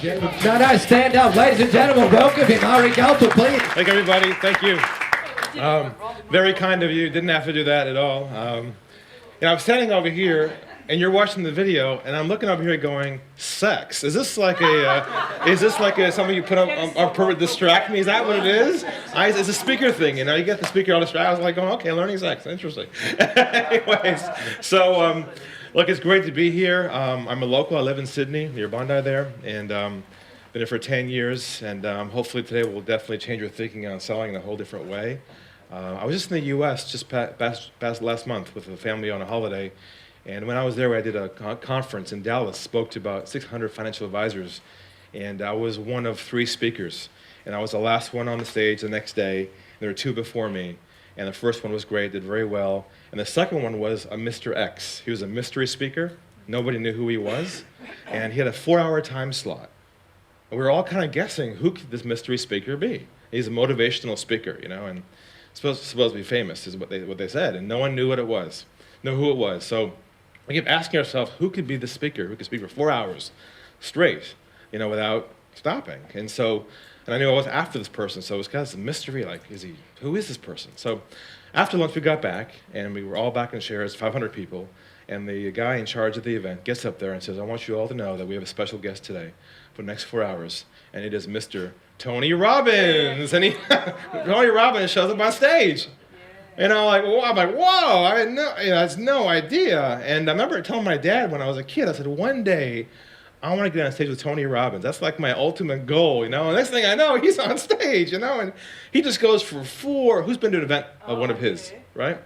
No, stand up. Ladies and gentlemen, welcome him, Ari Galper, please. Thank everybody. Thank you. Very kind of you. Didn't have to do that at all. I'm standing over here, and you're watching the video, and I'm looking over here going, sex. Is this like something you put on purpose to distract me? Is that what it is? It's a speaker thing, you get the speaker all distracted. I was like, going, okay, learning sex. Interesting. Anyways, so, look, it's great to be here. I'm a local. I live in Sydney, near Bondi there, and been here for 10 years, and hopefully today will definitely change your thinking on selling in a whole different way. I was just in the U.S. just past last month with a family on a holiday, and when I was there, I did a conference in Dallas, spoke to about 600 financial advisors, and I was one of 3 speakers, and I was the last one on the stage the next day, and there were 2 before me, and the first one was great, did very well, and the second one was a Mr. X. He was a mystery speaker. Nobody knew who he was, and he had a 4-hour time slot. And we were all kind of guessing, who could this mystery speaker be? He's a motivational speaker, and supposed to be famous is what they said, and no one knew what it was, who it was. So we kept asking ourselves, who could be the speaker, who could speak for 4 hours straight, without stopping? And I knew I was after this person, so it was kind of a mystery, like, who is this person? So after lunch we got back, and we were all back in chairs, 500 people, and the guy in charge of the event gets up there and says, I want you all to know that we have a special guest today for the next 4 hours, and it is Mr. Tony Robbins. And Tony Robbins shows up on stage. And I'm like, whoa, I had no idea. And I remember telling my dad when I was a kid, I said, one day, I want to get on stage with Tony Robbins. That's like my ultimate goal, And next thing I know, he's on stage, and he just goes for who's been to an event of one of his, right?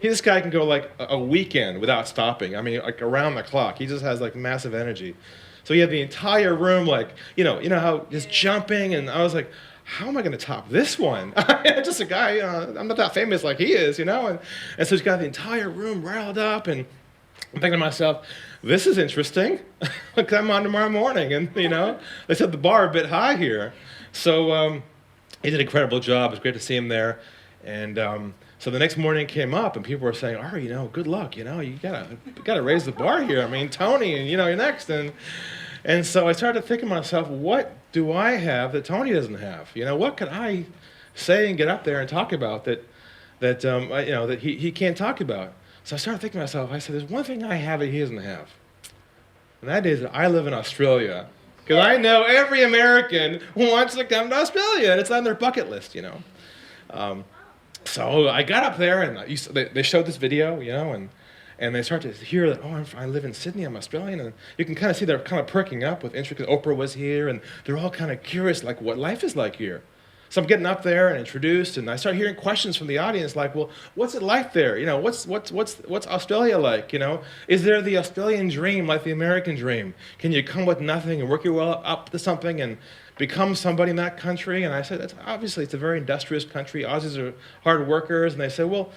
This guy can go like a weekend without stopping. I mean, like around the clock. He just has like massive energy. So he had the entire room like, how just jumping, and I was like, how am I going to top this one? Just a guy, I'm not that famous like he is, and so he's got the entire room riled up, and I'm thinking to myself, this is interesting. Come on tomorrow morning, and they set the bar a bit high here. So he did an incredible job. It was great to see him there, and so the next morning came up, and people were saying, Ari, good luck, you gotta raise the bar here. I mean, Tony, and you're next, and so I started thinking to myself, what do I have that Tony doesn't have? What could I say and get up there and talk about that he can't talk about? So I started thinking to myself, I said, there's one thing I have that he doesn't have, and that is that I live in Australia, because I know every American wants to come to Australia, and it's on their bucket list, So I got up there, and they showed this video, and they start to hear that, I live in Sydney, I'm Australian, and you can kind of see they're kind of perking up with interest, because Oprah was here, and they're all kind of curious, like, what life is like here. So I'm getting up there and introduced, and I start hearing questions from the audience, like, well, what's it like there? What's Australia like? Is there the Australian dream like the American dream? Can you come with nothing and work your way up to something and become somebody in that country? And I said, obviously it's a very industrious country. Aussies are hard workers. And they said, well,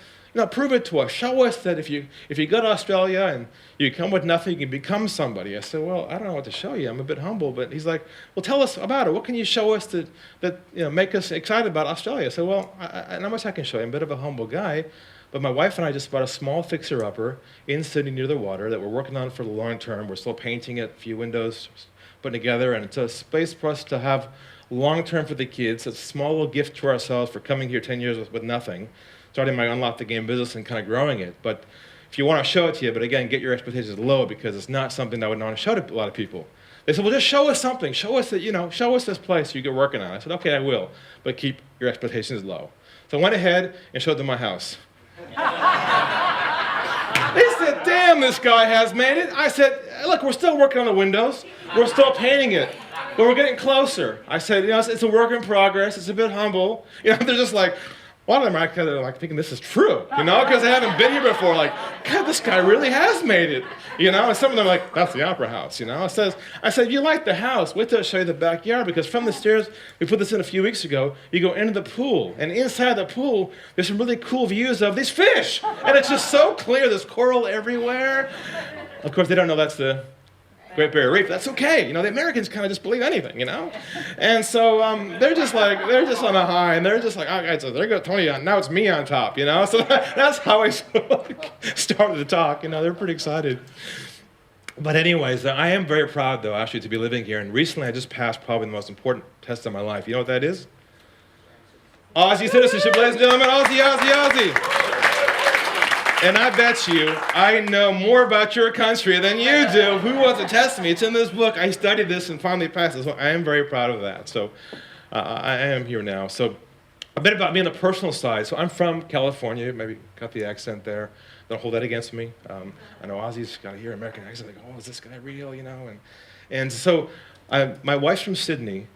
prove it to us. Show us that if you go to Australia and you come with nothing, you can become somebody. I said, well, I don't know what to show you. I'm a bit humble. But he's like, well, tell us about it. What can you show us that make us excited about Australia? I said, well, not much I can show you. I'm a bit of a humble guy. But my wife and I just bought a small fixer-upper in Sydney near the water that we're working on for the long term. We're still painting it, a few windows putting together, and it's a space for us to have long-term for the kids. It's a small little gift to ourselves for coming here 10 years with nothing, starting my Unlock the Game business and kind of growing it. But if you want to show it to you, but again, get your expectations low, because it's not something that I would want to show to a lot of people. They said, well, just show us something. Show us that, show us this place you get working on. I said, okay, I will, but keep your expectations low. So I went ahead and showed them my house. They said, damn, this guy has made it. I said, look, we're still working on the windows. We're still painting it, but we're getting closer. I said, it's a work in progress. It's a bit humble. They're just like, a lot of them are kind of like thinking this is true, because they haven't been here before. Like, God, this guy really has made it, And some of them are like, that's the Opera House, I said, you like the house. Wait till I show you the backyard, because from the stairs, we put this in a few weeks ago, you go into the pool, and inside the pool, there's some really cool views of these fish, and it's just so clear. There's coral everywhere. Of course, they don't know that's the Great Barrier Reef. That's okay. The Americans kind of just believe anything, And so they're just on a high, and they're just like, all right, so there goes Tony on. Now it's me on top, So that's how I started to talk. They're pretty excited. But anyways, I am very proud, though, actually, to be living here. And recently, I just passed probably the most important test of my life. You know what that is? Aussie citizenship, ladies and gentlemen. Aussie, Aussie, Aussie. And I bet you I know more about your country than you do. Who wants to test me? It's in this book. I studied this and finally passed it. So I am very proud of that. So I am here now. So a bit about me on the personal side. So I'm from California. Maybe got the accent there. Don't hold that against me. I know Aussies got to hear American accent. They go, oh, is this guy real? You know. And so my wife's from Sydney.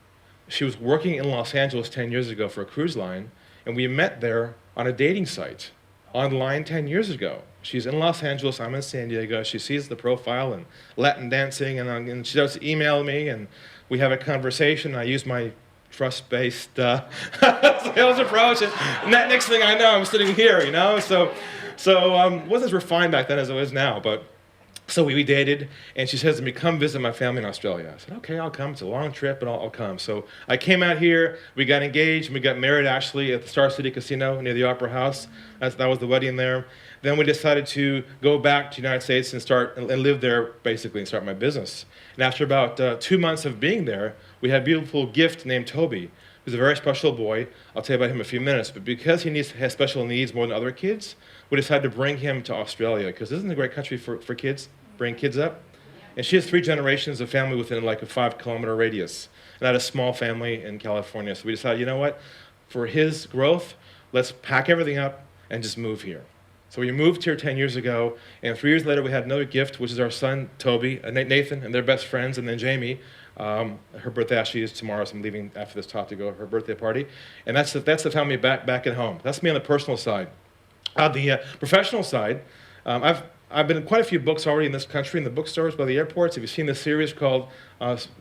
She was working in Los Angeles 10 years ago for a cruise line. And we met there on a dating site. Online 10 years ago. She's in Los Angeles, I'm in San Diego. She sees the profile and Latin dancing, and she starts to email me, and we have a conversation. I use my trust-based sales approach, and that next thing I know, I'm sitting here, you know? So wasn't as refined back then as it is now, but so we dated, and she says to me, come visit my family in Australia. I said, okay, I'll come. It's a long trip, but I'll come. So I came out here. We got engaged, and we got married, actually, at the Star City Casino near the Opera House. That was the wedding there. Then we decided to go back to the United States and start and live there, basically, and start my business. And after about 2 months of being there, we had a beautiful gift named Toby, who's a very special boy. I'll tell you about him in a few minutes. But because he has special needs more than other kids, we decided to bring him to Australia, because isn't it a great country for kids? Bring kids up. And she has 3 generations of family within like a 5-kilometer radius. And I had a small family in California. So we decided, you know what? For his growth, let's pack everything up and just move here. So we moved here 10 years ago, and 3 years later we had another gift, which is our son, Toby, Nathan, and their best friends, and then Jamie. Her birthday actually is tomorrow, so I'm leaving after this talk to go to her birthday party. And that's the family back at home. That's me on the personal side. On the professional side, I've been in quite a few books already in this country, in the bookstores, by the airports. Have you seen this series called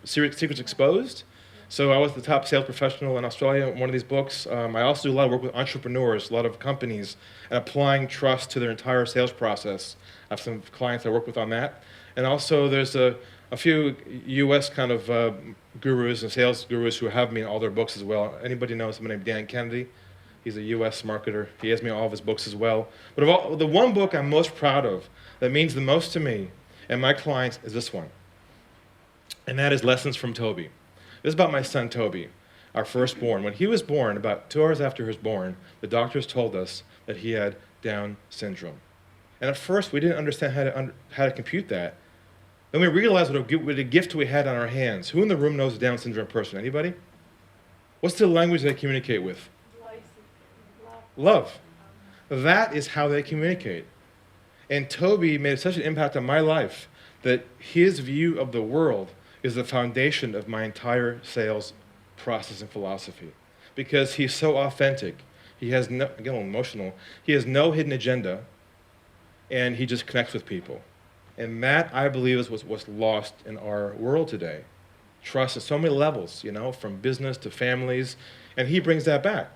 Secrets Exposed? So I was the top sales professional in Australia in one of these books. I also do a lot of work with entrepreneurs, a lot of companies, and applying trust to their entire sales process. I have some clients I work with on that. And also there's a few U.S. kind of gurus and sales gurus who have me in all their books as well. Anybody know someone named Dan Kennedy? He's a U.S. marketer. He has me in all of his books as well. But the one book I'm most proud of, that means the most to me and my clients, is this one. And that is Lessons from Toby. This is about my son, Toby, our firstborn. When he was born, about 2 hours after he was born, the doctors told us that he had Down syndrome. And at first, we didn't understand how to compute that. Then we realized what a gift we had on our hands. Who in the room knows a Down syndrome person? Anybody? What's the language they communicate with? Love. That is how they communicate. And Toby made such an impact on my life that his view of the world is the foundation of my entire sales process and philosophy. Because he's so authentic. He has no, again, emotional, he has no hidden agenda, and he just connects with people. And that, I believe, is what's lost in our world today. Trust at so many levels, you know, from business to families, and he brings that back.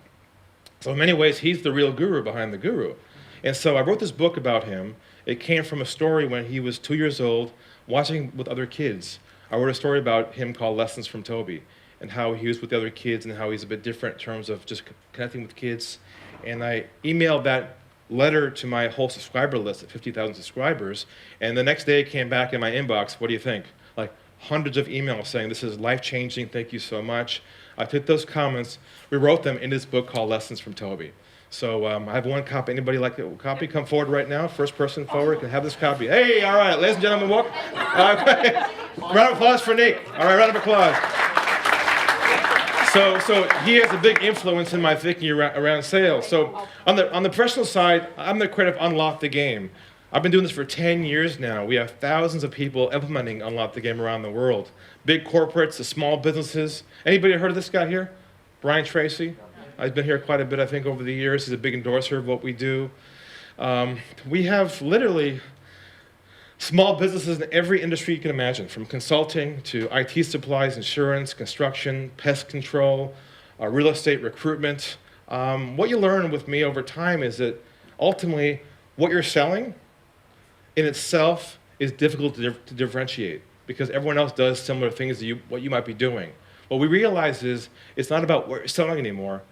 So in many ways, he's the real guru behind the guru. And so I wrote this book about him. It came from a story when he was 2 years old, watching with other kids. I wrote a story about him called Lessons from Toby, and how he was with the other kids and how he's a bit different in terms of just connecting with kids. And I emailed that letter to my whole subscriber list of 50,000 subscribers, and the next day it came back in my inbox. What do you think? Like hundreds of emails saying, this is life-changing, thank you so much. I took those comments, rewrote them in this book called Lessons from Toby. So I have one copy. Anybody like a copy? Come forward right now. First person forward can have this copy. Hey, all right, ladies and gentlemen, round of applause for Nick. All right, round of applause. So he has a big influence in my thinking around sales. So on the professional side, I'm the creator of Unlock the Game. I've been doing this for 10 years now. We have thousands of people implementing Unlock the Game around the world. Big corporates, the small businesses. Anybody heard of this guy here? Brian Tracy? I've been here quite a bit, I think, over the years. He's a big endorser of what we do. We have literally small businesses in every industry you can imagine, from consulting to IT supplies, insurance, construction, pest control, real estate recruitment. What you learn with me over time is that ultimately what you're selling in itself is difficult to differentiate, because everyone else does similar things to what you might be doing. What we realize is it's not about what you're selling anymore.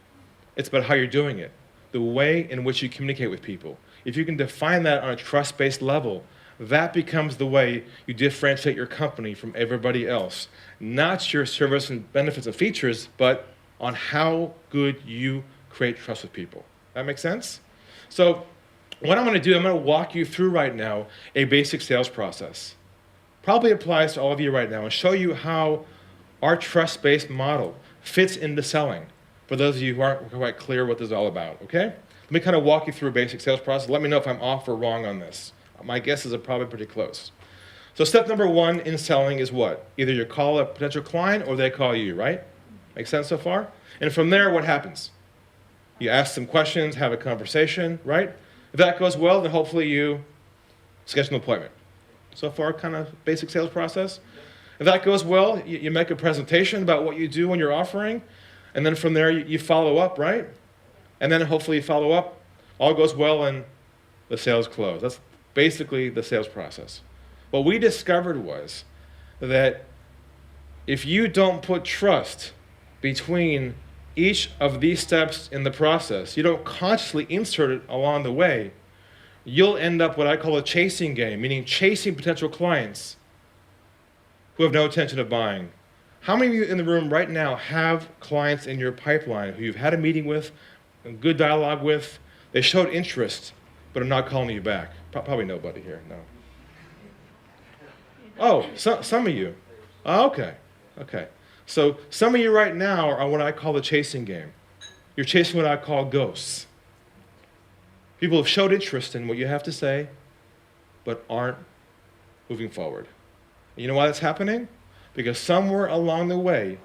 It's about how you're doing it, the way in which you communicate with people. If you can define that on a trust-based level, that becomes the way you differentiate your company from everybody else. Not your service and benefits and features, but on how good you create trust with people. That make sense? So what I'm going to do, I'm going to walk you through right now a basic sales process. Probably applies to all of you right now, and show you how our trust-based model fits into selling, for those of you who aren't quite clear what this is all about, okay? Let me kind of walk you through a basic sales process. Let me know if I'm off or wrong on this. My guesses are probably pretty close. So step number one in selling is what? Either you call a potential client or they call you, right? Make sense so far? And from there, what happens? You ask them questions, have a conversation, right? If that goes well, then hopefully you schedule an appointment. So far, kind of basic sales process. If that goes well, you make a presentation about what you do when you're offering, and then from there, you follow up, right? And then hopefully you follow up, all goes well, and the sales close. That's basically the sales process. What we discovered was that if you don't put trust between each of these steps in the process, you don't consciously insert it along the way, you'll end up what I call a chasing game, meaning chasing potential clients who have no intention of buying. How many of you in the room right now have clients in your pipeline who you've had a meeting with, a good dialogue with, they showed interest, but are not calling you back? Probably nobody here, no. Oh, some of you. Oh, okay. So some of you right now are what I call the chasing game. You're chasing what I call ghosts. People have showed interest in what you have to say, but aren't moving forward. And you know why that's happening? Because somewhere along the way,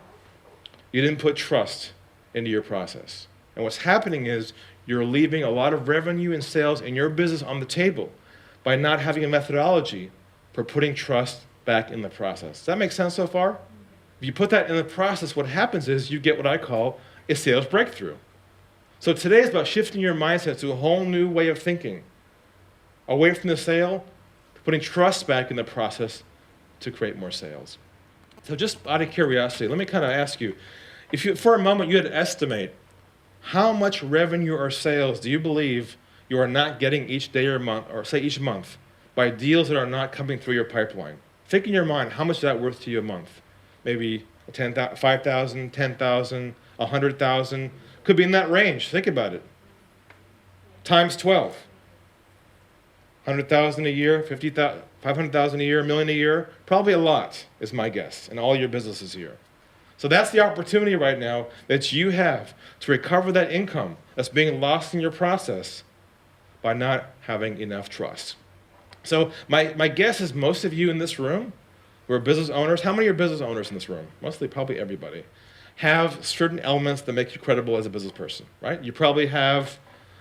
you didn't put trust into your process. And what's happening is you're leaving a lot of revenue and sales in your business on the table by not having a methodology for putting trust back in the process. Does that make sense so far? If you put that in the process, what happens is you get what I call a sales breakthrough. So today is about shifting your mindset to a whole new way of thinking, away from the sale, to putting trust back in the process to create more sales. So just out of curiosity, let me kind of ask you, if you, for a moment, you had to estimate how much revenue or sales do you believe you are not getting each day or month, or say each month, by deals that are not coming through your pipeline? Think in your mind, how much is that worth to you a month? Maybe 5,000, 10,000, 100,000. Could be in that range. Think about it. Times 12. 100,000 a year, 50,000, 500,000 a year, a million a year. Probably a lot, is my guess, in all your businesses here. So that's the opportunity right now that you have to recover that income that's being lost in your process by not having enough trust. So my guess is most of you in this room who are business owners, how many are business owners in this room? Mostly probably everybody. Have certain elements that make you credible as a business person, right? You probably have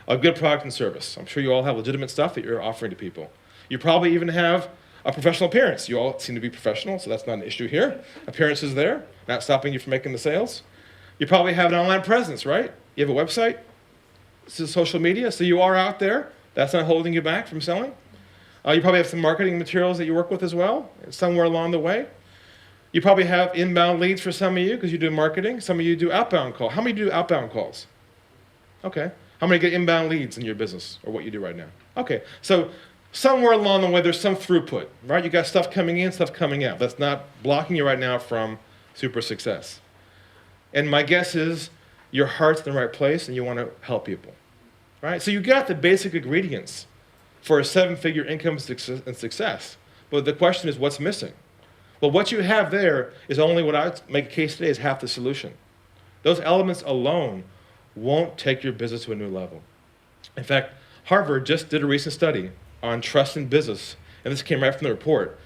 a good product and service. I'm sure you all have legitimate stuff that you're offering to people. You probably even have a professional appearance. You all seem to be professional, so that's not an issue here. Appearance is there, not stopping you from making the sales. You probably have an online presence, right? You have a website, this is social media, so you are out there. That's not holding you back from selling. You probably have some marketing materials that you work with as well, somewhere along the way. You probably have inbound leads for some of you because you do marketing. Some of you do outbound calls. How many do outbound calls? Okay. How many get inbound leads in your business or what you do right now? Okay. So somewhere along the way, there's some throughput, right? You got stuff coming in, stuff coming out. That's not blocking you right now from super success. And my guess is your heart's in the right place and you want to help people, right? So you got the basic ingredients for a 7-figure income and success. But the question is, what's missing? Well, what you have there is only what I would make a case today is half the solution. Those elements alone won't take your business to a new level. In fact, Harvard just did a recent study on trust in business, and this came right from the report.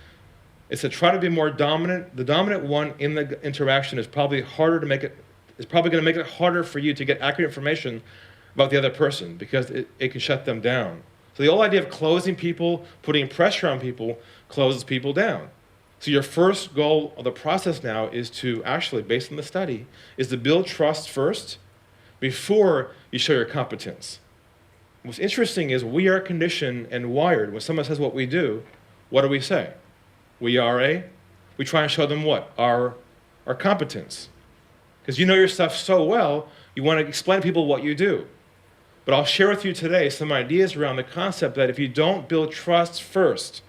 It said try to be more dominant. The dominant one in the interaction is probably harder to make it. Is probably going to make it harder for you to get accurate information about the other person because it can shut them down. So the whole idea of closing people, putting pressure on people, closes people down. So your first goal of the process now is to actually, based on the study, is to build trust first before you show your competence. What's interesting is we are conditioned and wired. When someone says what we do, what do we say? We try and show them what? Our competence. Because you know your stuff so well, you want to explain to people what you do. But I'll share with you today some ideas around the concept that if you don't build trust first,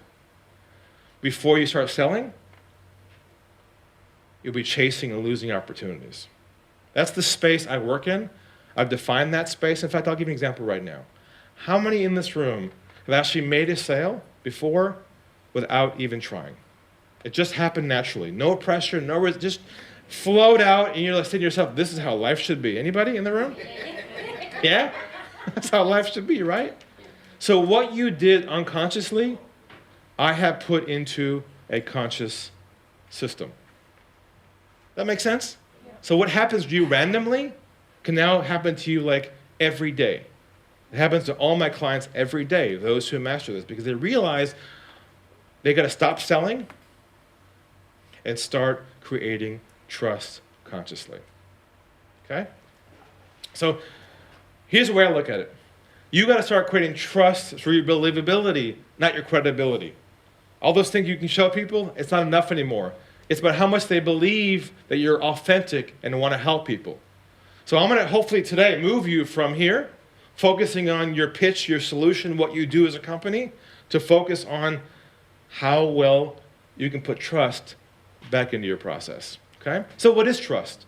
before you start selling, you'll be chasing and losing opportunities. That's the space I work in. I've defined that space. In fact, I'll give you an example right now. How many in this room have actually made a sale before without even trying? It just happened naturally. No pressure, just flowed out, and you're like saying to yourself, this is how life should be. Anybody in the room? Yeah? That's how life should be, right? So what you did unconsciously, I have put into a conscious system. That makes sense? Yeah. So what happens to you randomly can now happen to you like every day. It happens to all my clients every day, those who master this, because they realize they got to stop selling and start creating trust consciously. Okay? So here's the way I look at it. You got to start creating trust through your believability, not your credibility. All those things you can show people, it's not enough anymore. It's about how much they believe that you're authentic and want to help people. So I'm going to hopefully today move you from here, focusing on your pitch, your solution, what you do as a company, to focus on how well you can put trust back into your process. Okay? So what is trust?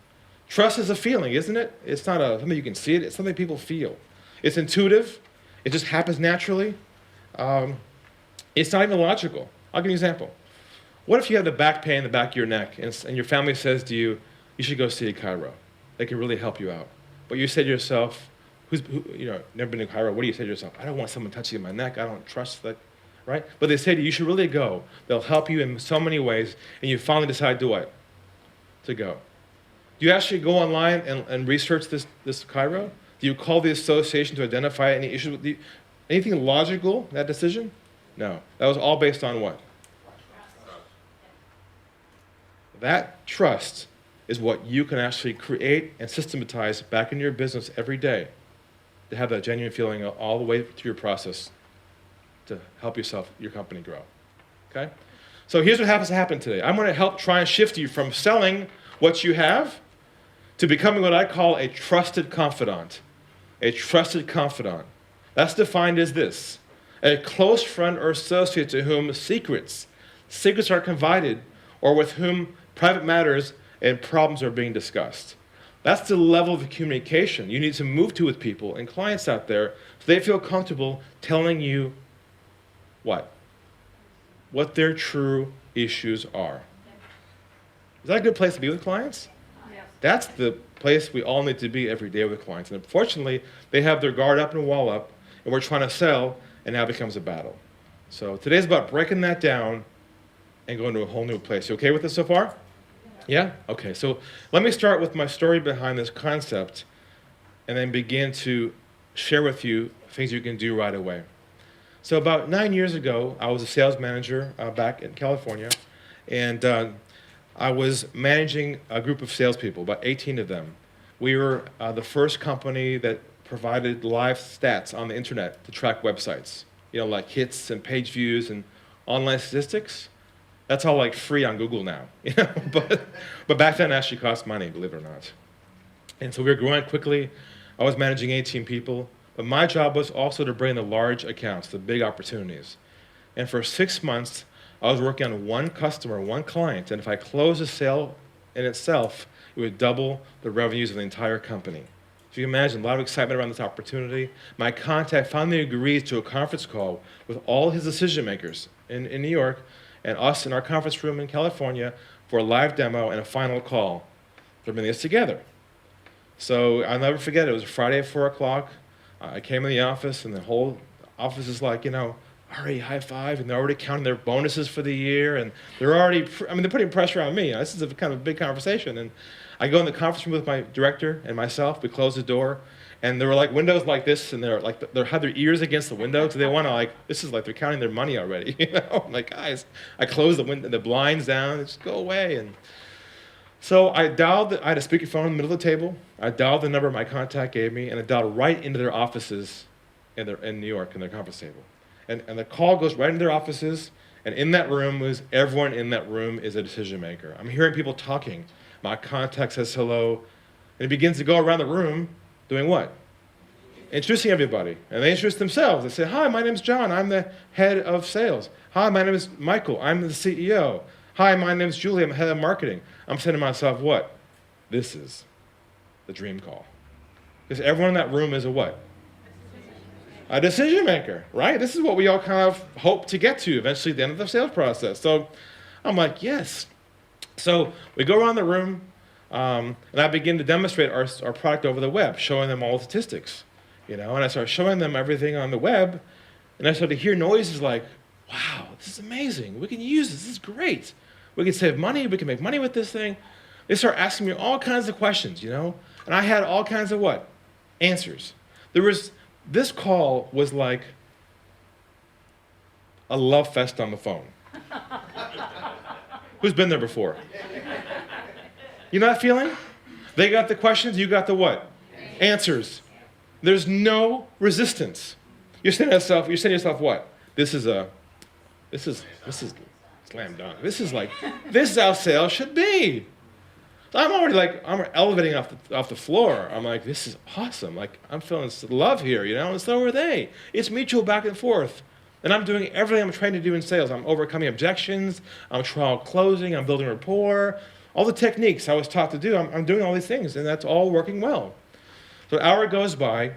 Trust is a feeling, isn't it? It's not something you can see it. It's something people feel. It's intuitive. It just happens naturally. It's not even logical. I'll give you an example. What if you have the back pain in the back of your neck and your family says to you, you should go see a chiro. They can really help you out. But you say to yourself, never been to chiro, what do you say to yourself? I don't want someone touching my neck. I don't trust that, right? But they say to you, you should really go. They'll help you in so many ways, and you finally decide to what? To go. Do you actually go online and research this chiro? Do you call the association to identify any issues with the, anything logical in that decision? No. That was all based on what? That trust is what you can actually create and systematize back in your business every day to have that genuine feeling all the way through your process to help your company grow. Okay? So here's what happens to happen today. I'm going to help try and shift you from selling what you have to becoming what I call a trusted confidant. A trusted confidant. That's defined as this: a close friend or associate to whom secrets are confided, or with whom private matters and problems are being discussed. That's the level of communication you need to move to with people and clients out there so they feel comfortable telling you what? What their true issues are. Is that a good place to be with clients? Yes. That's the place we all need to be every day with clients. And unfortunately, they have their guard up and a wall up, and we're trying to sell, and now it becomes a battle. So today's about breaking that down and going to a whole new place. You okay with this so far? Yeah? Okay, so let me start with my story behind this concept and then begin to share with you things you can do right away. So about 9 years ago, I was a sales manager back in California, and I was managing a group of salespeople, about 18 of them. We were the first company that provided live stats on the internet to track websites, like hits and page views and online statistics. That's all like free on Google now, but back then it actually cost money, believe it or not. And so we were growing quickly. I was managing 18 people, but my job was also to bring the large accounts, the big opportunities. And for 6 months, I was working on one customer, one client, and if I closed a sale in itself, it would double the revenues of the entire company. So you can imagine a lot of excitement around this opportunity. My contact finally agrees to a conference call with all his decision makers in New York and us in our conference room in California for a live demo and a final call for bringing this together. So I'll never forget, it was a Friday at 4 o'clock. I came in the office, and the whole office is like, Ari, high five, and they're already counting their bonuses for the year, and they're putting pressure on me. This is a kind of big conversation, and I go in the conference room with my director and myself. We close the door, and there were like windows like this, and they had their ears against the window, so they want to this is like they're counting their money already. I'm like, guys, I closed the blinds down, just go away. And so I had a speakerphone in the middle of the table. I dialed the number my contact gave me, and I dialed right into their offices in New York, in their conference table. And the call goes right into their offices, and in that room everyone in that room is a decision maker. I'm hearing people talking. My contact says hello, and he begins to go around the room doing what? introducing everybody. And they introduce themselves. They say, hi, my name's John. I'm the head of sales. Hi, my name is Michael. I'm the CEO. Hi, my name's Julie. I'm the head of marketing. I'm saying to myself, what? This is the dream call. Because everyone in that room is a what? A decision maker, right? This is what we all kind of hope to get to eventually at the end of the sales process. So I'm like, yes. So we go around the room, and I begin to demonstrate our product over the web, showing them all the statistics, and I start showing them everything on the web, and I start to hear noises like, wow, this is amazing. We can use this. This is great. We can save money. We can make money with this thing. They start asking me all kinds of questions, and I had all kinds of what? Answers. This call was like a love fest on the phone. Who's been there before? You know that feeling? They got the questions, you got the what? Answers. There's no resistance. You're saying to yourself what? This is slam dunk. This is how sales should be. I'm already I'm elevating off the floor. I'm like, this is awesome. I'm feeling love here, and so are they. It's mutual back and forth. And I'm doing everything I'm trained to do in sales. I'm overcoming objections. I'm trial closing. I'm building rapport. All the techniques I was taught to do, I'm doing all these things, and that's all working well. So an hour goes by,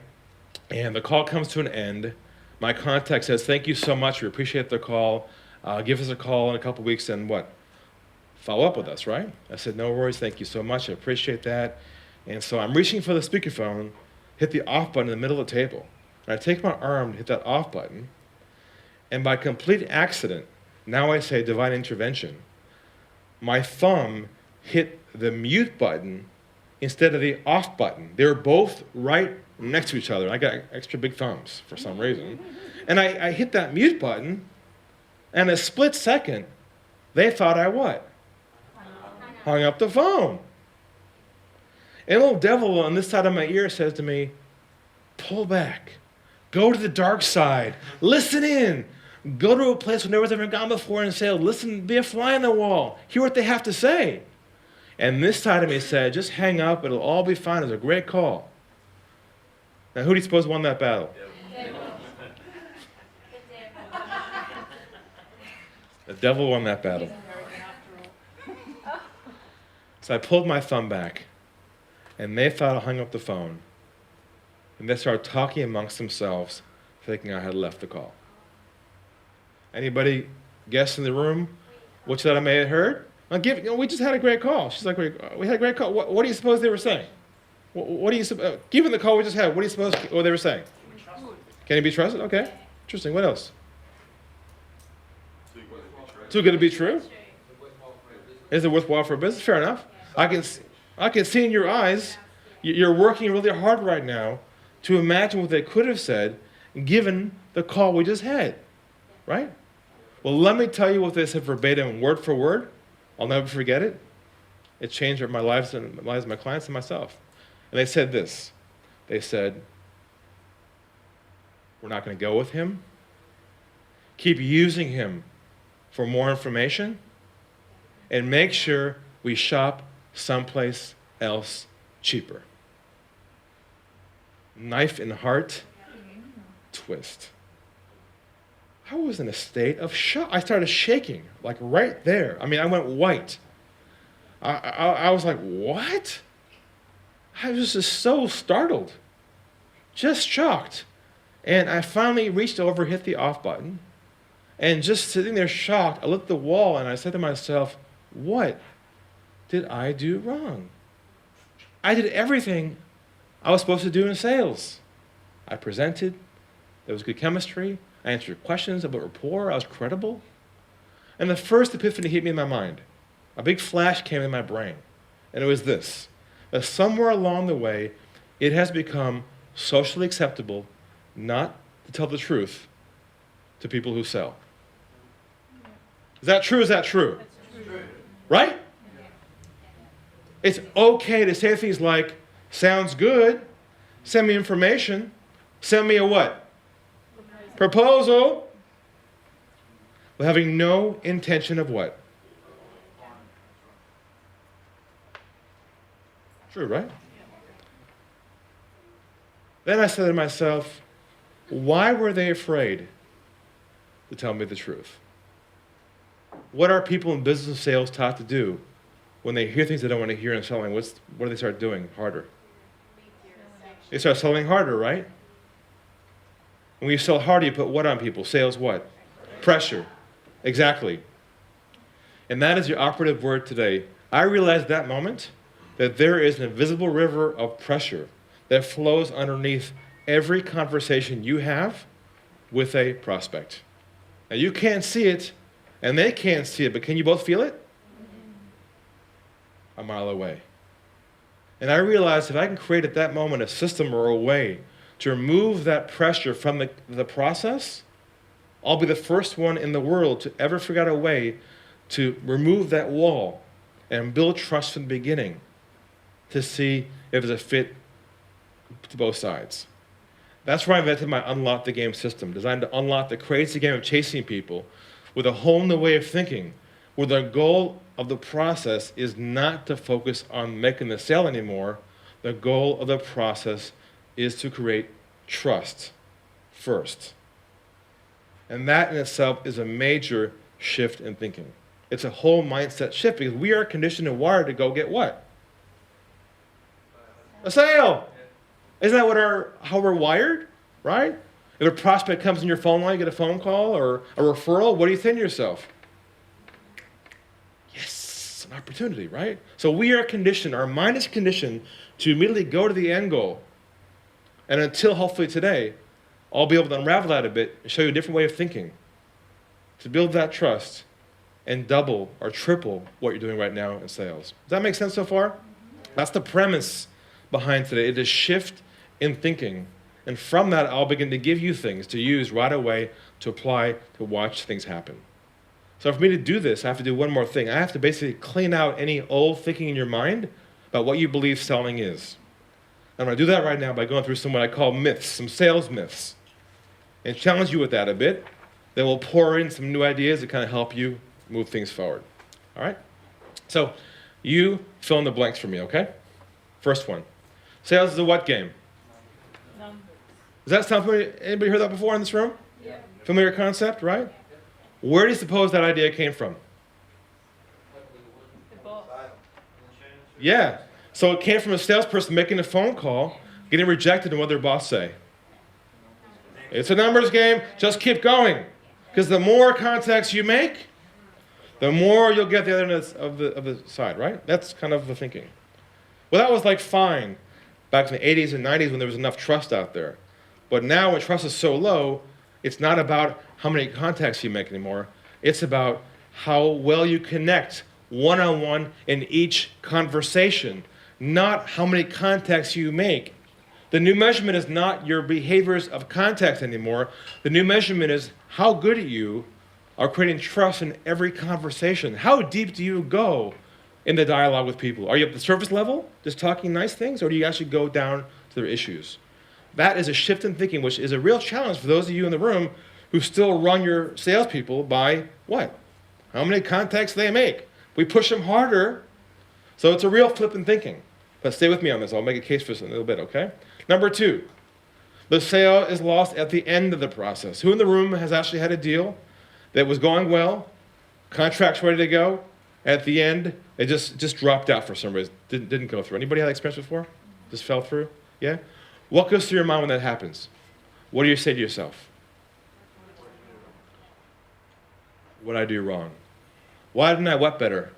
and the call comes to an end. My contact says, thank you so much. We appreciate the call. Give us a call in a couple weeks and what? Follow up with us, right? I said, no worries, thank you so much, I appreciate that. And so I'm reaching for the speakerphone, hit the off button in the middle of the table. And I take my arm to hit that off button, and by complete accident, now I say divine intervention, my thumb hit the mute button instead of the off button. They were both right next to each other. I got extra big thumbs for some reason. And I hit that mute button, and a split second, they thought I what? Hung up the phone. And a little devil on this side of my ear says to me, pull back. Go to the dark side. Listen in. Go to a place where no one's ever gone before and say, listen, be a fly on the wall. Hear what they have to say. And this side of me said, just hang up. It'll all be fine. It's a great call. Now, who do you suppose won that battle? The devil won that battle. So I pulled my thumb back, and they thought I hung up the phone. And they started talking amongst themselves, thinking I had left the call. Anybody guess in the room which that I may have heard? We just had a great call. She's like, we had a great call. What do you suppose they were saying? What do you given the call we just had, what do you suppose what they were saying? Can he be trusted? Okay, interesting. What else? Too good to be true. Is it worthwhile for a business? Fair enough. I can see in your eyes, you're working really hard right now to imagine what they could have said given the call we just had, right? Well, let me tell you what they said verbatim, word for word. I'll never forget it. It changed my lives and the lives of my clients and myself. And they said this. They said, we're not going to go with him. Keep using him for more information. And make sure we shop someplace else cheaper. Knife in heart, twist. I was in a state of shock. I started shaking, like right there. I went white. I was like, what? I was just so startled, just shocked. And I finally reached over, hit the off button, and just sitting there shocked, I looked at the wall and I said to myself, what did I do wrong? I did everything I was supposed to do in sales. I presented, there was good chemistry, I answered questions about rapport, I was credible. And the first epiphany hit me in my mind. A big flash came in my brain, and it was this, that somewhere along the way, it has become socially acceptable not to tell the truth to people who sell. Is that true? Is that true? Right? It's okay to say things like, sounds good, send me information, send me a what? Proposal. But having no intention of what? True, right? Then I said to myself, why were they afraid to tell me the truth? What are people in business and sales taught to do when they hear things they don't want to hear in selling? What do they start doing harder? They start selling harder, right? When you sell harder, you put what on people? Sales what? Pressure. Exactly. And that is your operative word today. I realized that moment that there is an invisible river of pressure that flows underneath every conversation you have with a prospect. Now, you can't see it, and they can't see it, but can you both feel it? A mile away. And I realized if I can create at that moment a system or a way to remove that pressure from the process, I'll be the first one in the world to ever figure out a way to remove that wall and build trust from the beginning to see if there's a fit to both sides. That's why I invented my Unlock the Game system, designed to unlock the crazy game of chasing people with a whole new way of thinking, where the goal of the process is not to focus on making the sale anymore. The goal of the process is to create trust first. And that in itself is a major shift in thinking. It's a whole mindset shift because we are conditioned and wired to go get what? A sale. Isn't that how we're wired, right? If a prospect comes in your phone line, you get a phone call or a referral, what do you think to yourself? Yes, an opportunity, right? So we are conditioned, our mind is conditioned to immediately go to the end goal. And until hopefully today, I'll be able to unravel that a bit and show you a different way of thinking to build that trust and double or triple what you're doing right now in sales. Does that make sense so far? That's the premise behind today. It is shift in thinking. And from that, I'll begin to give you things to use right away to apply to watch things happen. So for me to do this, I have to do one more thing. I have to basically clean out any old thinking in your mind about what you believe selling is. I'm going to do that right now by going through some what I call myths, some sales myths, and challenge you with that a bit. Then we'll pour in some new ideas to kind of help you move things forward. All right? So you fill in the blanks for me, okay? First one. Sales is a what game? Numbers. Does that sound familiar? Anybody heard that before in this room? Yeah. Familiar concept, right? Where do you suppose that idea came from? The boss. Yeah. So it came from a salesperson making a phone call, getting rejected, and what did their boss say? It's a numbers game. Just keep going. Because the more contacts you make, the more you'll get the other end of the side, right? That's kind of the thinking. Well, that was like fine back in the 80s and 90s when there was enough trust out there. But now when trust is so low, it's not about how many contacts you make anymore. It's about how well you connect one-on-one in each conversation, not how many contacts you make. The new measurement is not your behaviors of contact anymore. The new measurement is how good you are creating trust in every conversation. How deep do you go in the dialogue with people? Are you at the surface level, just talking nice things, or do you actually go down to their issues? That is a shift in thinking, which is a real challenge for those of you in the room who still run your salespeople by what? How many contacts they make. We push them harder, so it's a real flip in thinking. But stay with me on this. I'll make a case for this in a little bit, okay? Number two, the sale is lost at the end of the process. Who in the room has actually had a deal that was going well, contract's ready to go, at the end, it just dropped out for some reason, didn't go through. Anybody had that experience before? Just fell through? Yeah? What goes through your mind when that happens? What do you say to yourself? What did I do wrong? Why didn't I what better?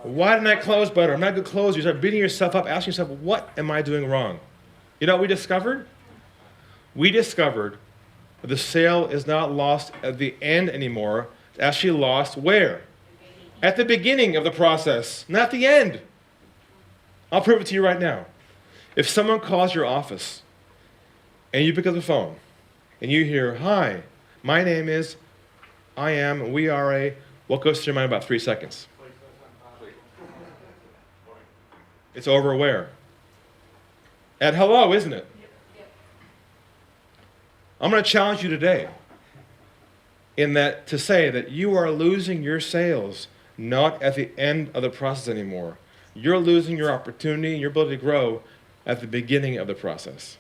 Why didn't I close better? I'm not a good closer. You start beating yourself up, asking yourself, what am I doing wrong? You know what we discovered? We discovered that the sale is not lost at the end anymore. It's actually lost where? At the beginning of the process, not the end. I'll prove it to you right now. If someone calls your office and you pick up the phone and you hear, hi, my name is, I am, we are a, what goes through your mind in about 3 seconds? It's over where? At hello, isn't it? I'm going to challenge you today in that to say that you are losing your sales not at the end of the process anymore. You're losing your opportunity and your ability to grow at the beginning of the process.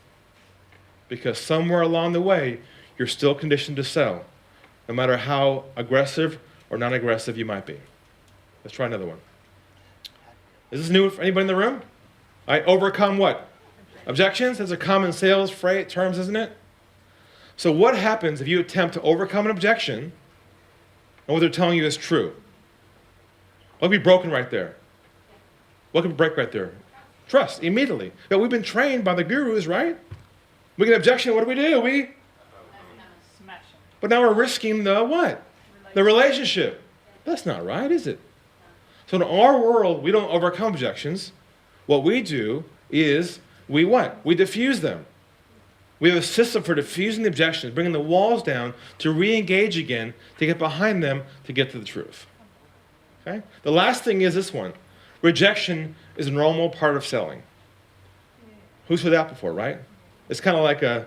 because somewhere along the way, you're still conditioned to sell, no matter how aggressive or non-aggressive you might be. Let's try another one. Is this new for anybody in the room? All right, overcome what? Objections? That's a common sales phrase, terms, isn't it? So what happens if you attempt to overcome an objection and what they're telling you is true? What could be broken right there? What could break right there? Trust, immediately. But we've been trained by the gurus, right? We get an objection, what do? We smash them. But now we're risking the what? The relationship. That's not right, is it? So in our world, we don't overcome objections. What we do is we what? We diffuse them. We have a system for diffusing the objections, bringing the walls down to re-engage again, to get behind them, to get to the truth. Okay? The last thing is this one. Rejection is a normal part of selling. Who's heard that before, right? It's kind of like a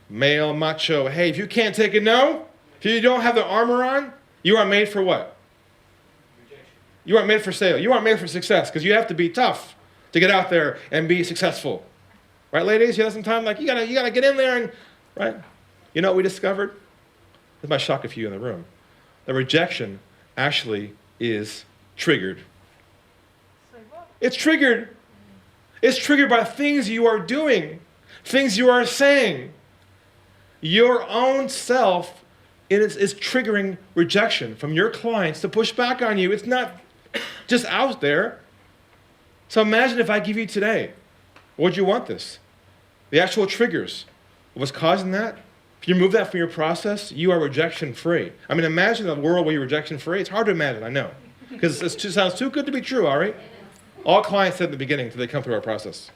male macho, hey, if you can't take a no, if you don't have the armor on, you are made for what? Rejection. You aren't made for sale. You aren't made for success because you have to be tough to get out there and be successful. Right, ladies? You have some time, like, you gotta get in there and, right? You know what we discovered? This might shock a few in the room. The rejection actually is triggered. It's triggered. It's triggered by things you are doing, things you are saying. Your own self is triggering rejection from your clients to push back on you. It's not just out there. So imagine if I give you today, would you want this? The actual triggers. What's causing that? If you remove that from your process, you are rejection free. I mean, imagine a world where you're rejection free. It's hard to imagine, I know. Because it sounds too good to be true, Ari. All clients said at the beginning until they come through our process.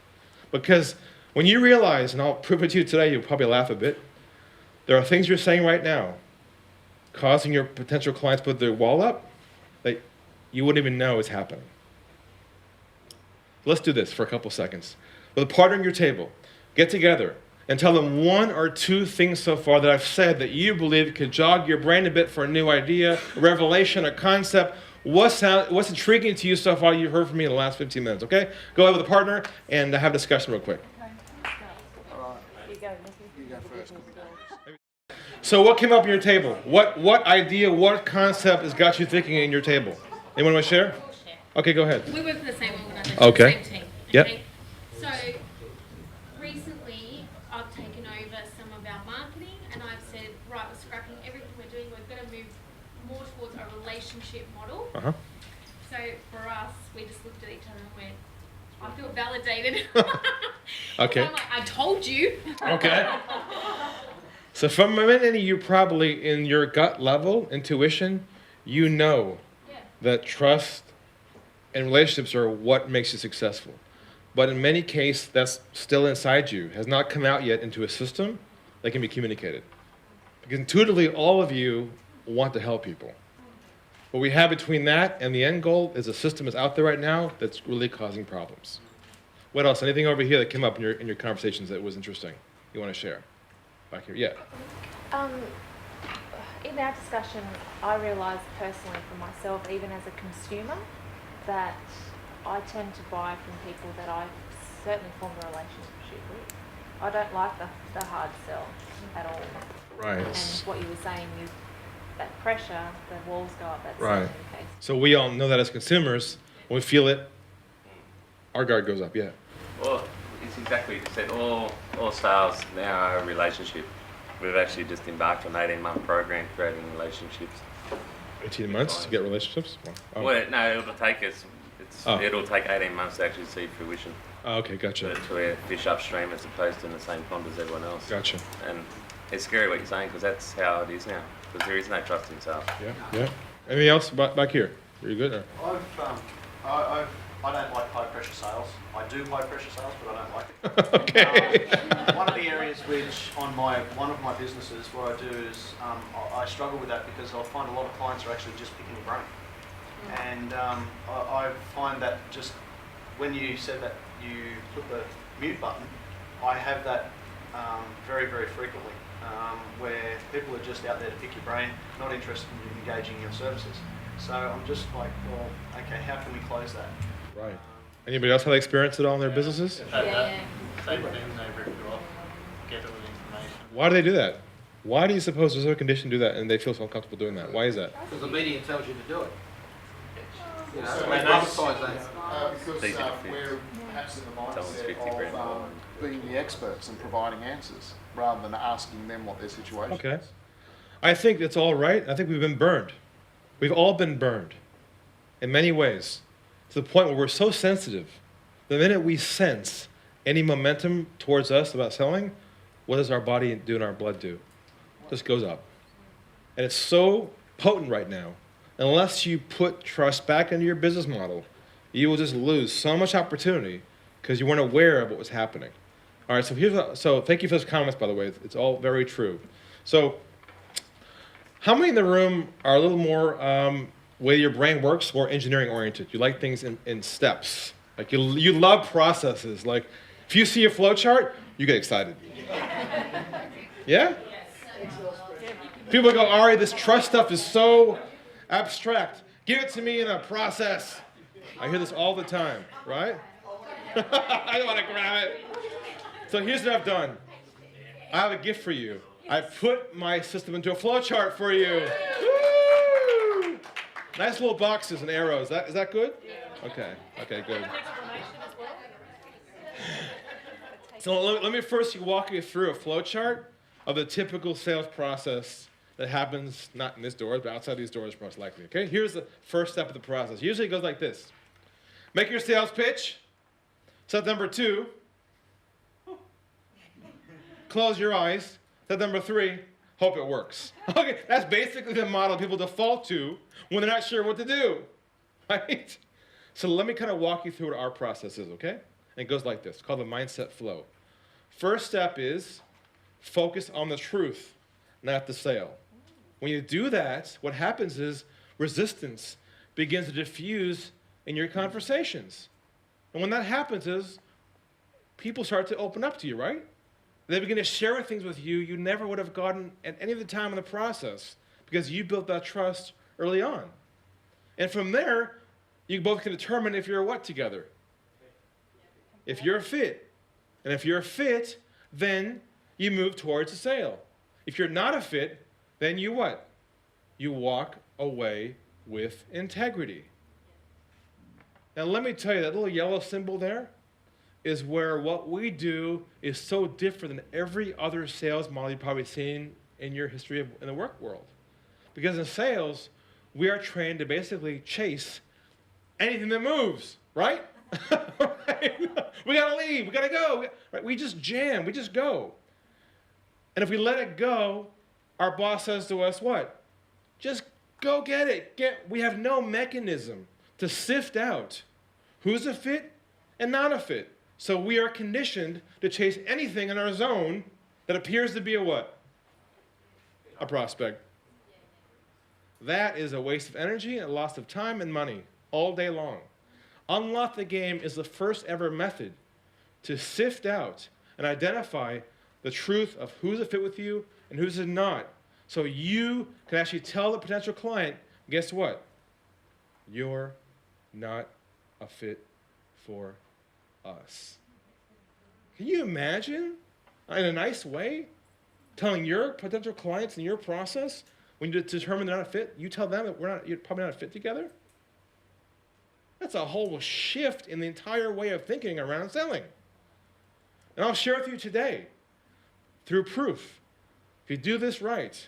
Because when you realize, and I'll prove it to you today, you'll probably laugh a bit, there are things you're saying right now causing your potential clients to put their wall up that you wouldn't even know is happening. Let's do this for a couple seconds. With a partner at your table, get together and tell them one or two things so far that I've said that you believe could jog your brain a bit for a new idea, a revelation, a concept. What's intriguing to you so far you've heard from me in the last 15 minutes, okay? Go ahead with a partner and have a discussion real quick. All right. You go first. So what came up on your table? What idea, what concept has got you thinking in your table? Anyone want to share? Okay, go ahead. We work for the same organisation, Okay. the same team. Yep. Okay? So recently I've taken over some of our marketing and I've said, right, we're scrapping everything we're doing. We're going to move more towards a relationship model. Uh-huh. So for us, we just looked at each other and went, I feel validated. Okay. So I'm like, I told you. Okay. So from a minute, you probably, in your gut level, intuition, you know that trust and relationships are what makes you successful. But in many cases, that's still inside you, has not come out yet into a system that can be communicated. Because intuitively, all of you want to help people. What we have between that and the end goal is a system that's out there right now that's really causing problems. What else? Anything over here that came up in your conversations that was interesting you want to share? Back here, yeah. In our discussion, I realised personally for myself, even as a consumer, that I tend to buy from people that I've certainly formed a relationship with. I don't like the hard sell at all. Right. And what you were saying is that pressure, the walls go up, that's Right. certainly the case. So we all know that as consumers, when we feel it, our guard goes up, yeah. Well, it's exactly what you said. All sales now are a relationship. We've actually just embarked on an 18-month program creating relationships. 18 months to get relationships? Oh. Well, no, it'll take us. It'll take 18 months to actually see fruition. Oh, okay, gotcha. To a fish upstream as opposed to in the same pond as everyone else. Gotcha. And it's scary what you're saying because that's how it is now. Because there is no trust in sales. Yeah. Anything else back here? Are you good? Or? I don't like high pressure sales. I do high pressure sales, but I don't like it. Okay. One of the areas which on one of my businesses what I do is I struggle with that because I find a lot of clients are actually just picking your brain. And I find that just when you said that you put the mute button, I have that very, very frequently where people are just out there to pick your brain, not interested in engaging your services. So I'm just like, well, okay, how can we close that? Right. Anybody else have experience at all in their businesses? Yeah. Same thing, they ripped you off. together with information. Why do they do that? Why do you suppose there's a condition to do that and they feel so uncomfortable doing that? Why is that? Because the media tells you to do it. You know, So we they publicise that. Because Easy to fix. we're perhaps in the Someone's mindset 50 grand of more. being the experts and providing answers rather than asking them what their situation Okay. is. I think it's all right. I think we've been burned. We've all been burned in many ways to the point where we're so sensitive. The minute we sense any momentum towards us about selling, what does our body do and our blood do? It just goes up. And it's so potent right now. Unless you put trust back into your business model, you will just lose so much opportunity because you weren't aware of what was happening. All right, so thank you for those comments, by the way. It's all very true. So how many in the room are a little more, way your brain works, more engineering oriented? You like things in steps. Like you love processes. Like if you see a flow chart, you get excited. Yeah? People go, Ari, this trust stuff is so abstract. Give it to me in a process. I hear this all the time, right? I don't want to grab it. So here's what I've done. I have a gift for you. I put my system into a flow chart for you. Woo! Nice little boxes and arrows. Is that good? Okay, good. So let me first walk you through a flow chart of the typical sales process that happens, not in this door, but outside these doors most likely, okay? Here's the first step of the process. Usually it goes like this. Make your sales pitch. Step number 2, close your eyes. Step number 3, hope it works. Okay, that's basically the model people default to when they're not sure what to do, right? So let me kind of walk you through what our process is, okay? And it goes like this, called the mindset flow. First step is focus on the truth, not the sale. When you do that, what happens is resistance begins to diffuse in your conversations. And when that happens is people start to open up to you, right? They begin to share things with you you never would have gotten at any of the time in the process because you built that trust early on. And from there, you both can determine if you're a what together. If you're a fit. And if you're a fit, then you move towards a sale. If you're not a fit, then you what? You walk away with integrity. Now let me tell you, that little yellow symbol there is where what we do is so different than every other sales model you've probably seen in your history in the work world. Because in sales, we are trained to basically chase anything that moves, right? Right? We gotta leave, we gotta go. Right? We just jam, we just go. And if we let it go, our boss says to us, what? Just go get it. We have no mechanism to sift out who's a fit and not a fit. So we are conditioned to chase anything in our zone that appears to be a what? A prospect. That is a waste of energy and a loss of time and money all day long. Unlock the Game is the first ever method to sift out and identify the truth of who's a fit with you and who's not. So you can actually tell the potential client, guess what? You're not a fit for us. Can you imagine, in a nice way, telling your potential clients in your process, when you determine they're not a fit, you tell them that you're probably not a fit together? That's a whole shift in the entire way of thinking around selling. And I'll share with you today, through proof, if you do this right,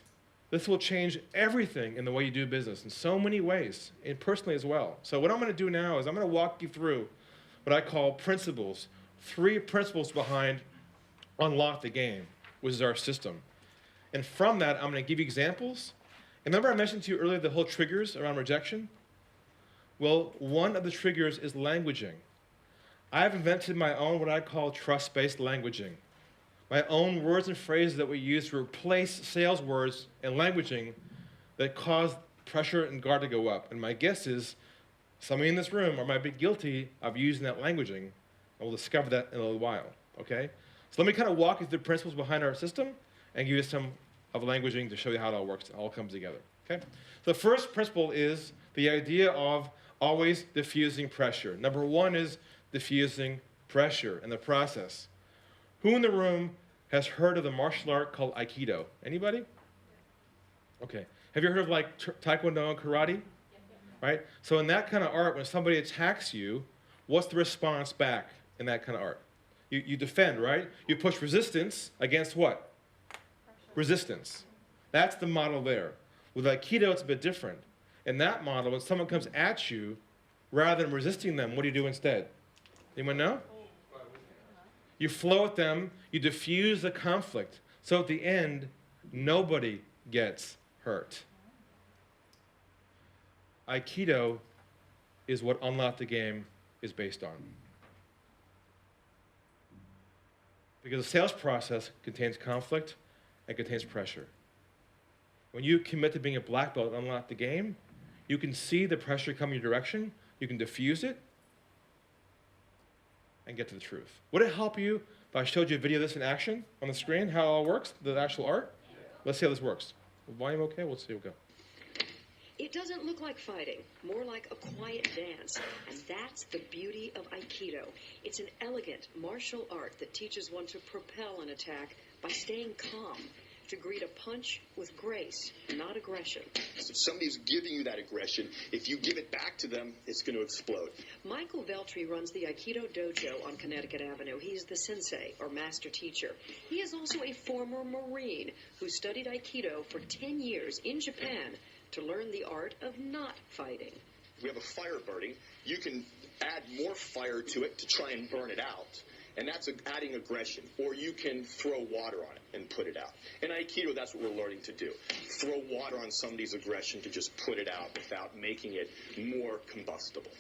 this will change everything in the way you do business in so many ways, and personally as well. So what I'm going to do now is I'm going to walk you through what I call principles, 3 principles behind Unlock the Game, which is our system. And from that, I'm going to give you examples. And remember I mentioned to you earlier the whole triggers around rejection? Well, one of the triggers is languaging. I've invented my own what I call trust-based languaging. My own words and phrases that we use to replace sales words and languaging that cause pressure and guard to go up. And my guess is somebody in this room might be guilty of using that languaging, and we'll discover that in a little while, okay? So let me kind of walk you through the principles behind our system and give you some of languaging to show you how it all works, it all comes together, okay? So the first principle is the idea of always diffusing pressure. Number 1 is diffusing pressure in the process. Who in the room has heard of the martial art called Aikido? Anybody? Okay. Have you heard of like Taekwondo and karate? Right? So in that kind of art, when somebody attacks you, what's the response back in that kind of art? You defend, right? You push resistance against what? Resistance. That's the model there. With Aikido, it's a bit different. In that model, when someone comes at you, rather than resisting them, what do you do instead? Anyone know? You flow at them, you diffuse the conflict. So at the end, nobody gets hurt. Aikido is what Unlock the Game is based on. Because the sales process contains conflict and contains pressure. When you commit to being a black belt and Unlock the Game, you can see the pressure coming your direction, you can diffuse it, and get to the truth. Would it help you if I showed you a video of this in action on the screen, how it all works, the actual art? Let's see how this works. Volume okay? We'll see. We'll go. It doesn't look like fighting, more like a quiet dance. And that's the beauty of Aikido. It's an elegant martial art that teaches one to propel an attack by staying calm, to greet a punch with grace, not aggression. So if somebody's giving you that aggression, if you give it back to them, it's going to explode. Michael Veltri runs the Aikido dojo on Connecticut Avenue. He's the sensei, or master teacher. He is also a former Marine who studied Aikido for 10 years in Japan to learn the art of not fighting. If we have a fire burning, you can add more fire to it to try and burn it out. And that's adding aggression. Or you can throw water on it and put it out. In Aikido, that's what we're learning to do. Throw water on somebody's aggression to just put it out without making it more combustible.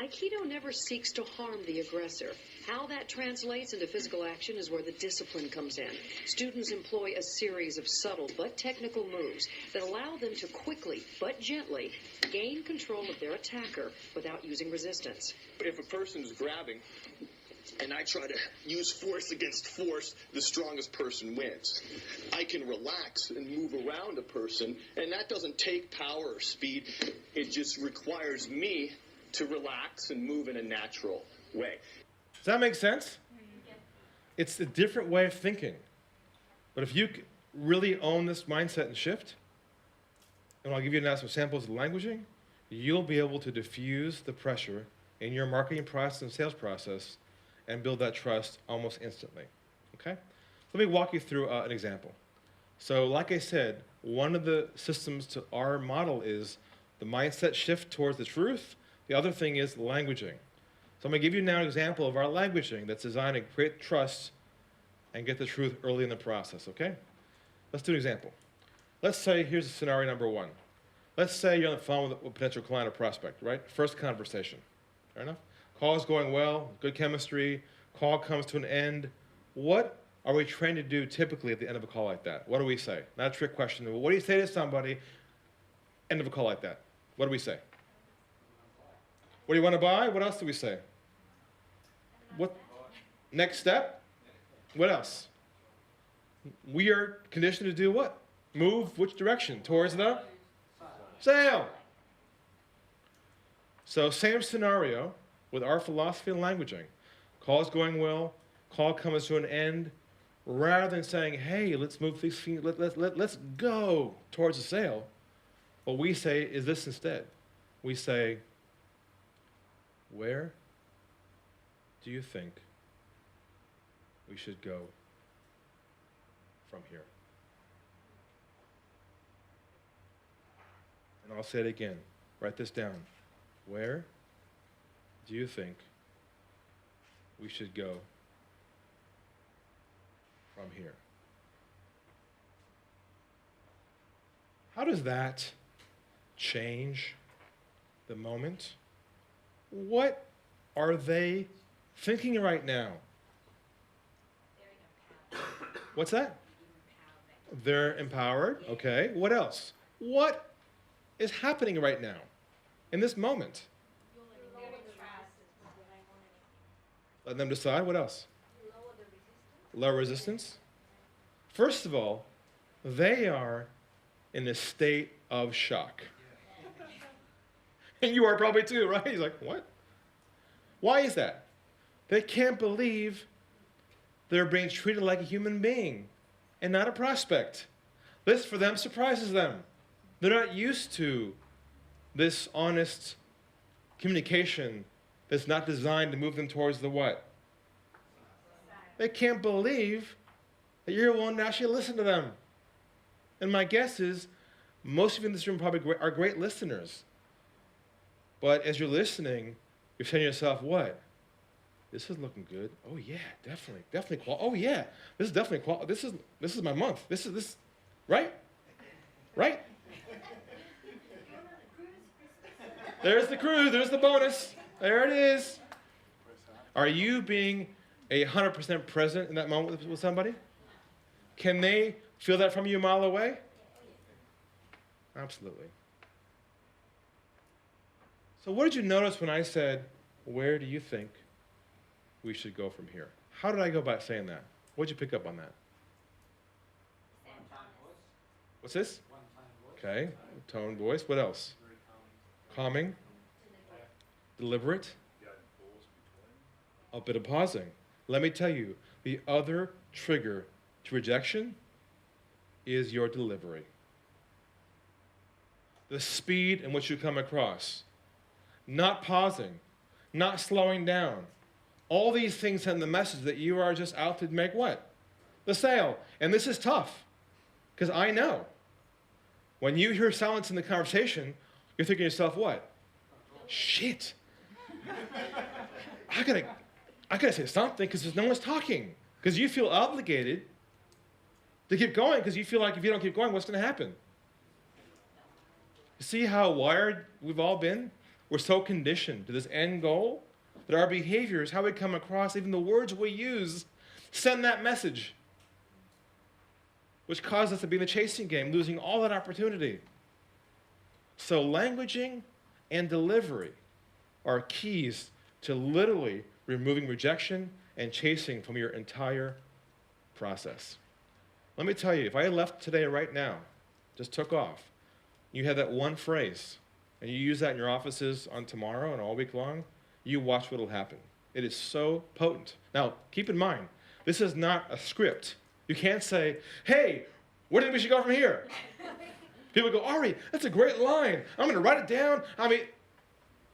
Aikido never seeks to harm the aggressor. How that translates into physical action is where the discipline comes in. Students employ a series of subtle but technical moves that allow them to quickly but gently gain control of their attacker without using resistance. But if a person's grabbing and I try to use force against force, the strongest person wins. I can relax and move around a person, and that doesn't take power or speed. It just requires me to relax and move in a natural way. Does that make sense? It's a different way of thinking. But if you really own this mindset and shift, and I'll give you now some samples of languaging, you'll be able to diffuse the pressure in your marketing process and sales process and build that trust almost instantly. Okay? Let me walk you through an example. So like I said, one of the systems to our model is the mindset shift towards the truth. The other thing is languaging. So I'm going to give you now an example of our languaging that's designed to create trust and get the truth early in the process, okay? Let's do an example. Let's say, here's scenario number one. Let's say you're on the phone with a potential client or prospect, right? First conversation. Fair enough? Call's going well, good chemistry, call comes to an end. What are we trained to do typically at the end of a call like that? What do we say? Not a trick question. What do you say to somebody end of a call like that? What do we say? What do you want to buy? What else do we say? What? Next step? What else? We are conditioned to do what? Move which direction? Towards the sale. So same scenario with our philosophy and languaging. Call's going well, call comes to an end. Rather than saying, hey, let's move these things, let's go towards the sale, what we say is this instead. We say, where do you think we should go from here? And I'll say it again. Write this down. Where do you think we should go from here? How does that change the moment? What are they thinking right now? What's that? They're empowered. Okay. What else? What is happening right now in this moment? Let them decide. What else? Lower resistance. First of all, they are in a state of shock. And you are probably too, right? He's like, what? Why is that? They can't believe They're being treated like a human being and not a prospect. This, for them, surprises them. They're not used to this honest communication that's not designed to move them towards the what? They can't believe that you're willing to actually listen to them. And my guess is most of you in this room probably are great listeners. But as you're listening, you're saying to yourself, what? This is looking good. Oh yeah, definitely. Oh yeah, this is definitely this is my month. This right? Right? There's the cruise. There's the bonus. There it is. Are you being 100% present in that moment with somebody? Can they feel that from you a mile away? Absolutely. So what did you notice when I said, where do you think we should go from here? How did I go about saying that? What did you pick up on that? What's this? Okay, tone, voice. What else? Calming. Deliberate. A bit of pausing. Let me tell you, the other trigger to rejection is your delivery. The speed in which you come across. Not pausing, not slowing down. All these things send the message that you are just out to make what? The sale. And this is tough, because I know. When you hear silence in the conversation, you're thinking to yourself, what? Shit. I gotta say something because no one's talking. Because you feel obligated to keep going because you feel like if you don't keep going, what's going to happen? You see how wired we've all been? We're so conditioned to this end goal that our behaviors, how we come across, even the words we use, send that message, which causes us to be in the chasing game, losing all that opportunity. So languaging and delivery are keys to literally removing rejection and chasing from your entire process. Let me tell you, if I left today right now, just took off, you had that one phrase, and you use that in your offices on tomorrow and all week long, you watch what will happen. It is so potent. Now, keep in mind, this is not a script. You can't say, hey, where do you think we should go from here? People go, Ari, that's a great line. I'm going to write it down. I mean,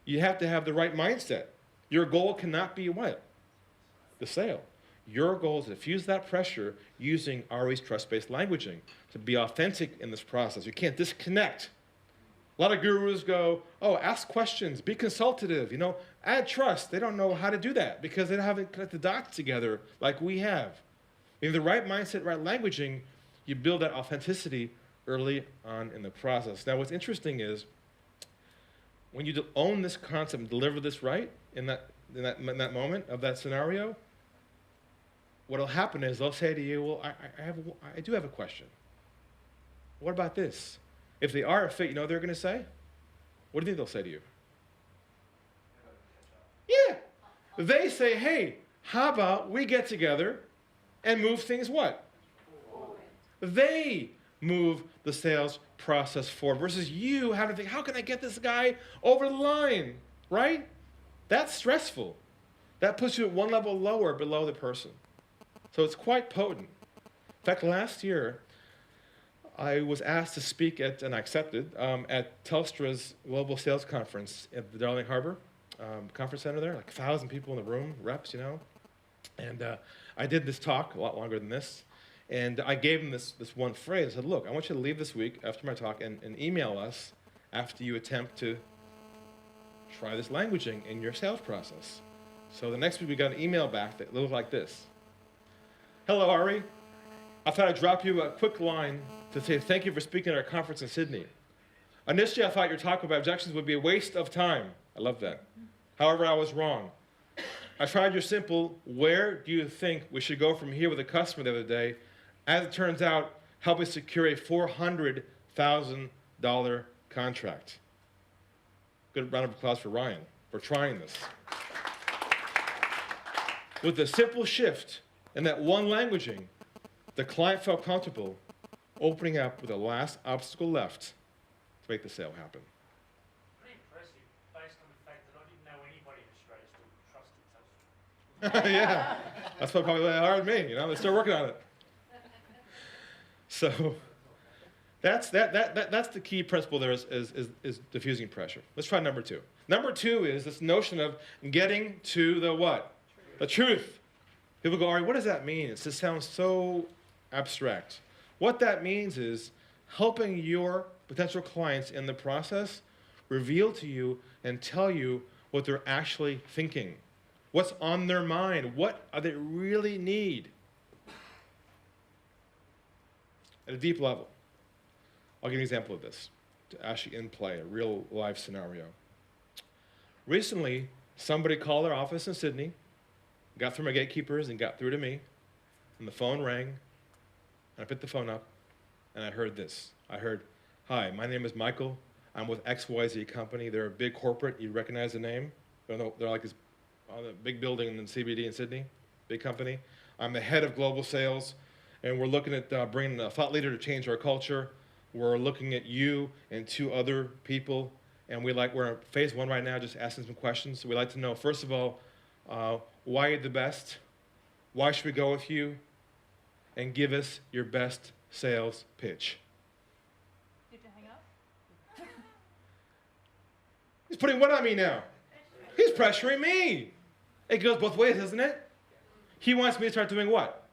you have to have the right mindset. Your goal cannot be what? The sale. Your goal is to diffuse that pressure using Ari's trust-based languaging to be authentic in this process. You can't disconnect. A lot of gurus go, oh, ask questions, be consultative, add trust. They don't know how to do that because they haven't connected the dots together like we have. In the right mindset, right languaging, you build that authenticity early on in the process. Now, what's interesting is when you own this concept and deliver this right in that moment of that scenario, what will happen is they'll say to you, well, I do have a question. What about this? If they are a fit, you know what they're going to say? What do you think they'll say to you? Yeah. They say, hey, how about we get together and move things what? Forward. They move the sales process forward versus you having to think, how can I get this guy over the line, right? That's stressful. That puts you at one level lower below the person. So it's quite potent. In fact, last year, I was asked to speak at, and I accepted, at Telstra's Global Sales Conference at the Darling Harbor Conference Center there, like 1,000 people in the room, reps, And I did this talk, a lot longer than this, and I gave them this one phrase. I said, look, I want you to leave this week after my talk and email us after you attempt to try this languaging in your sales process. So the next week we got an email back that looked like this. Hello, Ari. I thought I'd drop you a quick line to say thank you for speaking at our conference in Sydney. Initially, I thought your talk about objections would be a waste of time. I love that. However, I was wrong. I tried your simple, where do you think we should go from here with a customer the other day. As it turns out, help me secure a $400,000 contract. Good round of applause for Ryan for trying this. With a simple shift in that one languaging, the client felt comfortable opening up with the last obstacle left to make the sale happen. Pretty impressive, based on the fact that I didn't know anybody in Australia still trusted Telstra. Yeah. That's what probably hired me. They're still working on it. So that's the key principle there is diffusing pressure. Let's try number 2. Number 2 is this notion of getting to the what? The truth. People go, Ari, what does that mean? It just sounds so abstract. What that means is helping your potential clients in the process reveal to you and tell you what they're actually thinking. What's on their mind? What do they really need? At a deep level. I'll give you an example of this, to actually in play, a real life scenario. Recently, somebody called our office in Sydney, got through my gatekeepers and got through to me, and the phone rang, and I picked the phone up, and I heard this. I heard, hi, my name is Michael. I'm with XYZ company. They're a big corporate. You recognize the name? They're like this big building in the CBD in Sydney, big company. I'm the head of global sales, and we're looking at bringing a thought leader to change our culture. We're looking at you and 2 other people, and we're in phase 1 right now, just asking some questions. So we'd like to know, first of all, why you're the best, why should we go with you, and give us your best sales pitch. Did you hang up? He's putting what on me now? He's pressuring me. It goes both ways, doesn't it? He wants me to start doing what?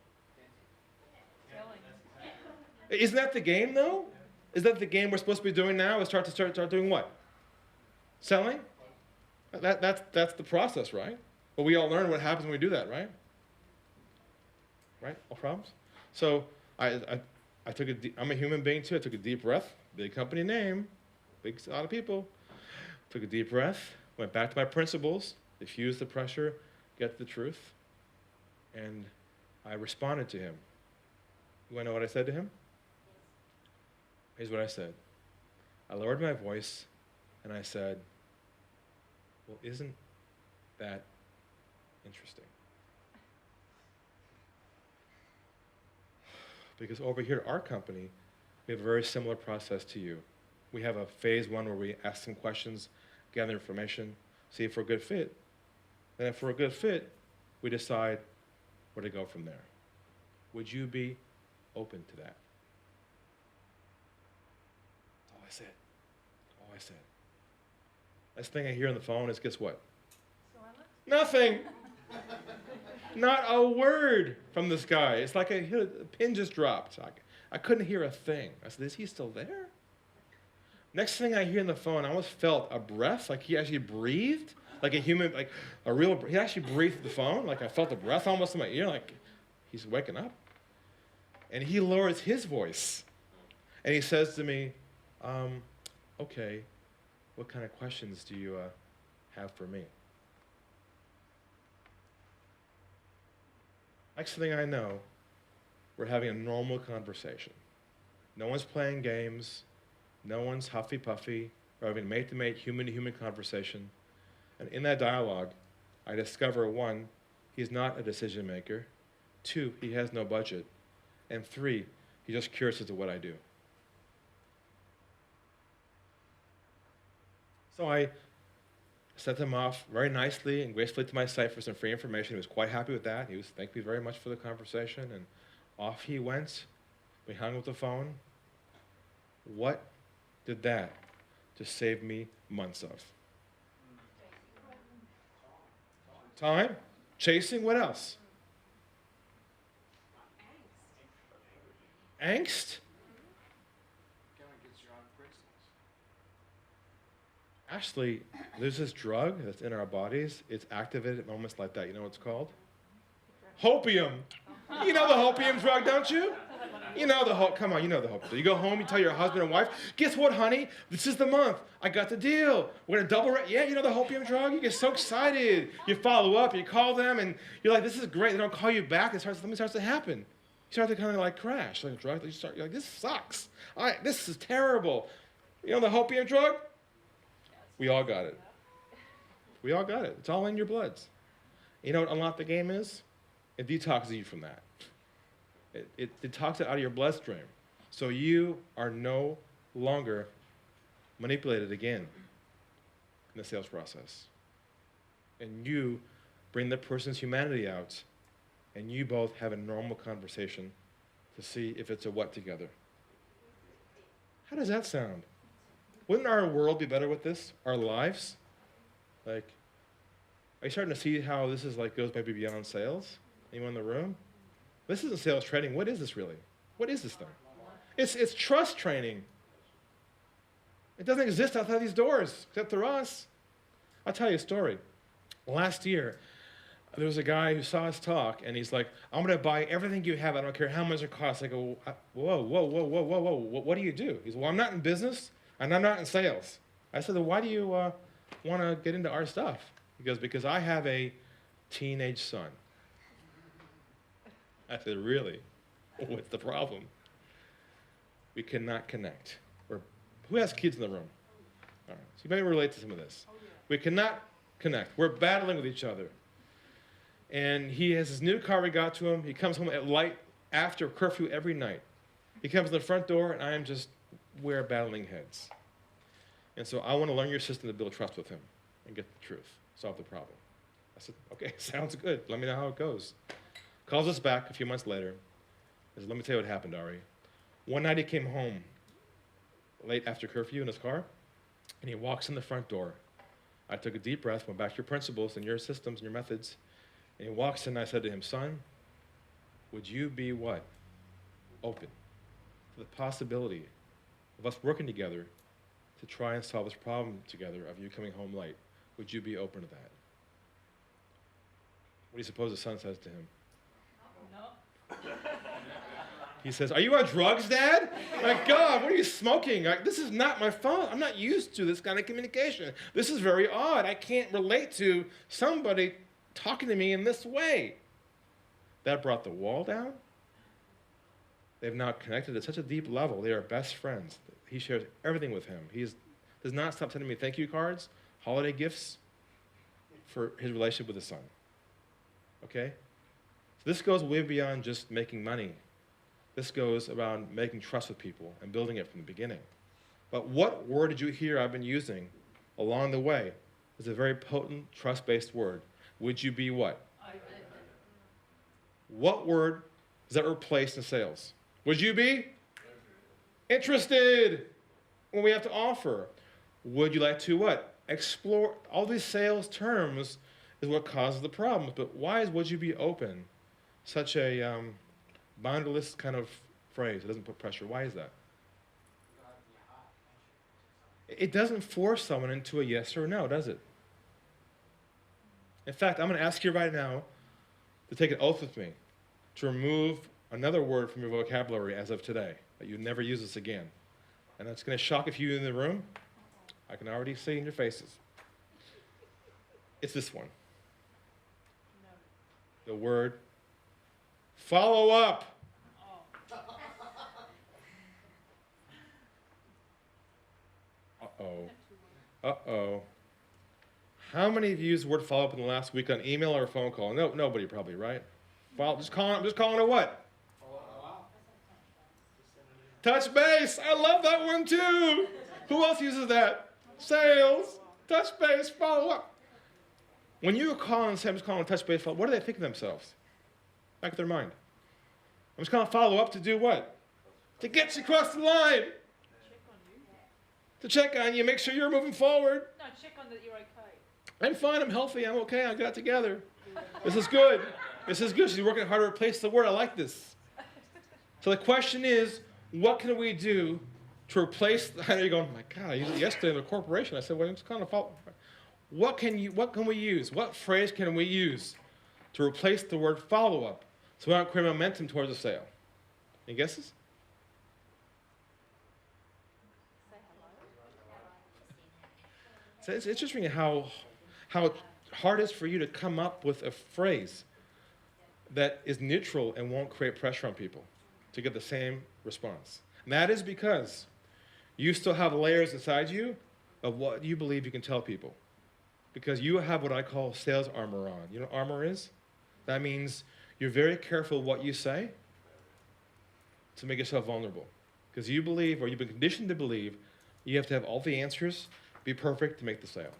Selling. Isn't that the game, though? Is that the game we're supposed to be doing now? Is start doing what? Selling? That's the process, right? Well, we all learn what happens when we do that, right? Right? All problems? So I took I'm a human being too. I took a deep breath. Big company name, big lot of people. Took a deep breath. Went back to my principles. Diffuse the pressure. Get to the truth. And I responded to him. You want to know what I said to him? Here's what I said. I lowered my voice and I said, well, isn't that interesting? Because over here at our company, we have a very similar process to you. We have a phase 1 where we ask some questions, gather information, see if we're a good fit. Then if we're a good fit, we decide where to go from there. Would you be open to that? That's all I said. All I said. Next thing I hear on the phone is, guess what? Silence? Nothing. Not a word from this guy. It's like a pin just dropped. I couldn't hear a thing. I said, is he still there? Next thing I hear on the phone, I almost felt a breath, like he actually breathed, like a human, like a real, he actually breathed through the phone, like I felt a breath almost in my ear, like he's waking up. And he lowers his voice, and he says to me, okay, what kind of questions do you have for me? Next thing I know, we're having a normal conversation. No one's playing games. No one's huffy-puffy. We're having mate-to-mate, human-to-human conversation. And in that dialogue, I discover, 1, he's not a decision maker. 2, he has no budget. And 3, he's just curious as to what I do. So I sent him off very nicely and gracefully to my site for some free information. He was quite happy with that. He was thanked me very much for the conversation, and off he went. We hung up the phone. What did that just save me months of? Time, chasing, what else? Angst? Going against your own principles. Actually, there's this drug that's in our bodies. It's activated at moments like that. You know what it's called? Hopium. You know the hopium drug, don't you? You know the come on, you know the hopium. You go home, you tell your husband and wife, guess what, honey? This is the month. I got the deal. We're gonna double yeah, you know the hopium drug? You get so excited. You follow up, you call them, and you're like, this is great. They don't call you back. Something starts to happen. You start to kind of like crash, like a drug. You're like, this sucks. This is terrible. You know the hopium drug? We all got it. We all got it. It's all in your bloods. You know what unlock the game is? It detoxes you from that. It detoxes it out of your bloodstream. So you are no longer manipulated again in the sales process. And you bring the person's humanity out and you both have a normal conversation to see if it's a what together. How does that sound? Wouldn't our world be better with this? Our lives? Like, are you starting to see how this is like goes maybe beyond sales? Anyone in the room? This isn't sales training. What is this really? What is this thing? It's trust training. It doesn't exist outside these doors, except through us. I'll tell you a story. Last year, there was a guy who saw us talk, and he's like, I'm going to buy everything you have. I don't care how much it costs. I go, whoa. What do you do? He said, well, I'm not in business, and I'm not in sales. I said, well, why do you want to get into our stuff? He goes, because I have a teenage son. I said, really? What's the problem? We cannot connect. Who has kids in the room? All right, so you may relate to some of this. We cannot connect. We're battling with each other. And he has his new car we got to him. He comes home at light after curfew every night. He comes to the front door, and I am just, we're battling heads. And so I want to learn your system to build trust with him and get the truth, solve the problem. I said, okay, sounds good. Let me know how it goes. Calls us back a few months later. He said, let me tell you what happened, Ari. One night he came home late after curfew in his car, and he walks in the front door. I took a deep breath, went back to your principles and your systems and your methods, and he walks in, and I said to him, son, would you be what? Open to the possibility of us working together to try and solve this problem together of you coming home late. Would you be open to that? What do you suppose the son says to him? No. He says, are you on drugs, Dad? My God, what are you smoking? This is not my phone. I'm not used to this kind of communication. This is very odd. I can't relate to somebody talking to me in this way. That brought the wall down. They've now connected at such a deep level. They are best friends. He shares everything with him. He does not stop sending me thank you cards, holiday gifts for his relationship with his son. Okay? So this goes way beyond just making money. This goes around making trust with people and building it from the beginning. But what word did you hear I've been using along the way? It's a very potent, trust-based word. Would you be what? What word does that replace in sales? Would you be? Interested in what we have to offer. Would you like to what? Explore. All these sales terms is what causes the problems. But why is would you be open such a boundaryless kind of phrase? It doesn't put pressure. Why is that? It doesn't force someone into a yes or a no, does it? In fact, I'm going to ask you right now to take an oath with me to remove another word from your vocabulary as of today, that you never use this again. And that's going to shock a few in the room. I can already see in your faces. It's this one. The word follow up. Uh-oh. Uh-oh. How many of you used the word follow up in the last week on email or a phone call? No, nobody probably, right? Just calling it what? Touch base. I love that one too. Who else uses that? Sales. Touch base. Follow up. When you call and say, I'm just calling touch base, what do they think of themselves? Back of their mind. I'm just calling follow up to do what? To get you across the line. To check on you, make sure you're moving forward. No, check on that you're okay. I'm fine, I'm healthy, I'm okay, I got it together. This is good. This is good. She's working hard to replace the word. I like this. So the question is, what can we do to replace, I know you're going, oh my God, I used it yesterday in the corporation. I said, well, it's kind of follow. What can we use? What phrase can we use to replace the word follow-up so we don't create momentum towards a sale? Any guesses? So it's interesting how hard it is for you to come up with a phrase that is neutral and won't create pressure on people to get the same response. And that is because you still have layers inside you of what you believe you can tell people. Because you have what I call sales armor on. You know what armor is? That means you're very careful what you say to make yourself vulnerable. Because you believe, or you've been conditioned to believe, you have to have all the answers, be perfect to make the sale.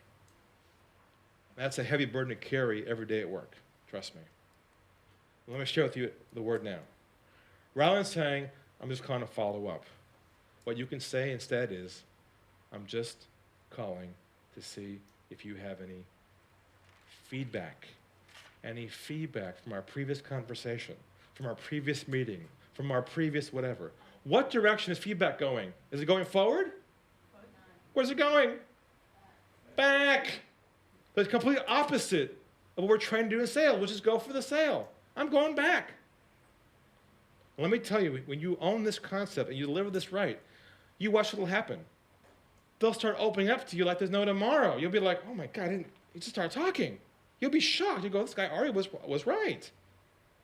That's a heavy burden to carry every day at work. Trust me. Let me share with you the word now. Rather than saying, I'm just calling to follow up, what you can say instead is, I'm just calling to see if you have any feedback from our previous conversation, from our previous meeting, from our previous whatever. What direction is feedback going? Is it going forward? Where's it going? Back. The complete opposite of what we're trying to do in sales, which is go for the sale. I'm going back. Let me tell you, when you own this concept and you deliver this right, you watch what will happen. They'll start opening up to you like there's no tomorrow. You'll be like, oh my God, he just started talking. You'll be shocked. You go, this guy Ari was right.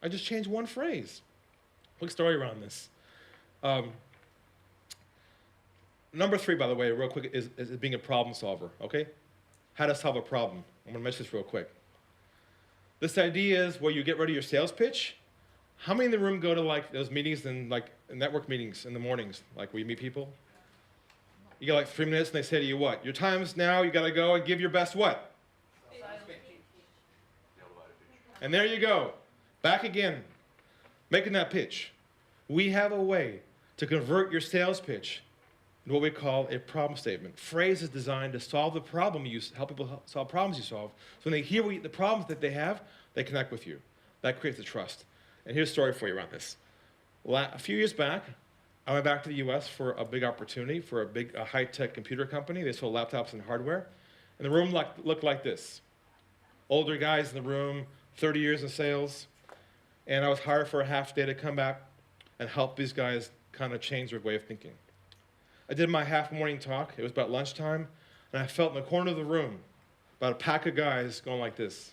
I just changed one phrase. Quick story around this. Number 3, by the way, real quick, is being a problem solver, okay? How to solve a problem. I'm going to mention this real quick. This idea is where you get ready your sales pitch. How many in the room go to like those meetings and like network meetings in the mornings, like where you meet people? You get like 3 minutes and they say to you what? Your time's now, you got to go and give your best what? And there you go. Back again, making that pitch. We have a way to convert your sales pitch into what we call a problem statement. Phrases designed to solve the problem help people solve problems you solve. So when they hear the problems that they have, they connect with you. That creates the trust. And here's a story for you around this. A few years back, I went back to the US for a big opportunity for a big high-tech computer company. They sold laptops and hardware. And the room looked like this. Older guys in the room, 30 years in sales. And I was hired for a half day to come back and help these guys kind of change their way of thinking. I did my half morning talk. It was about lunchtime. And I felt in the corner of the room about a pack of guys going like this.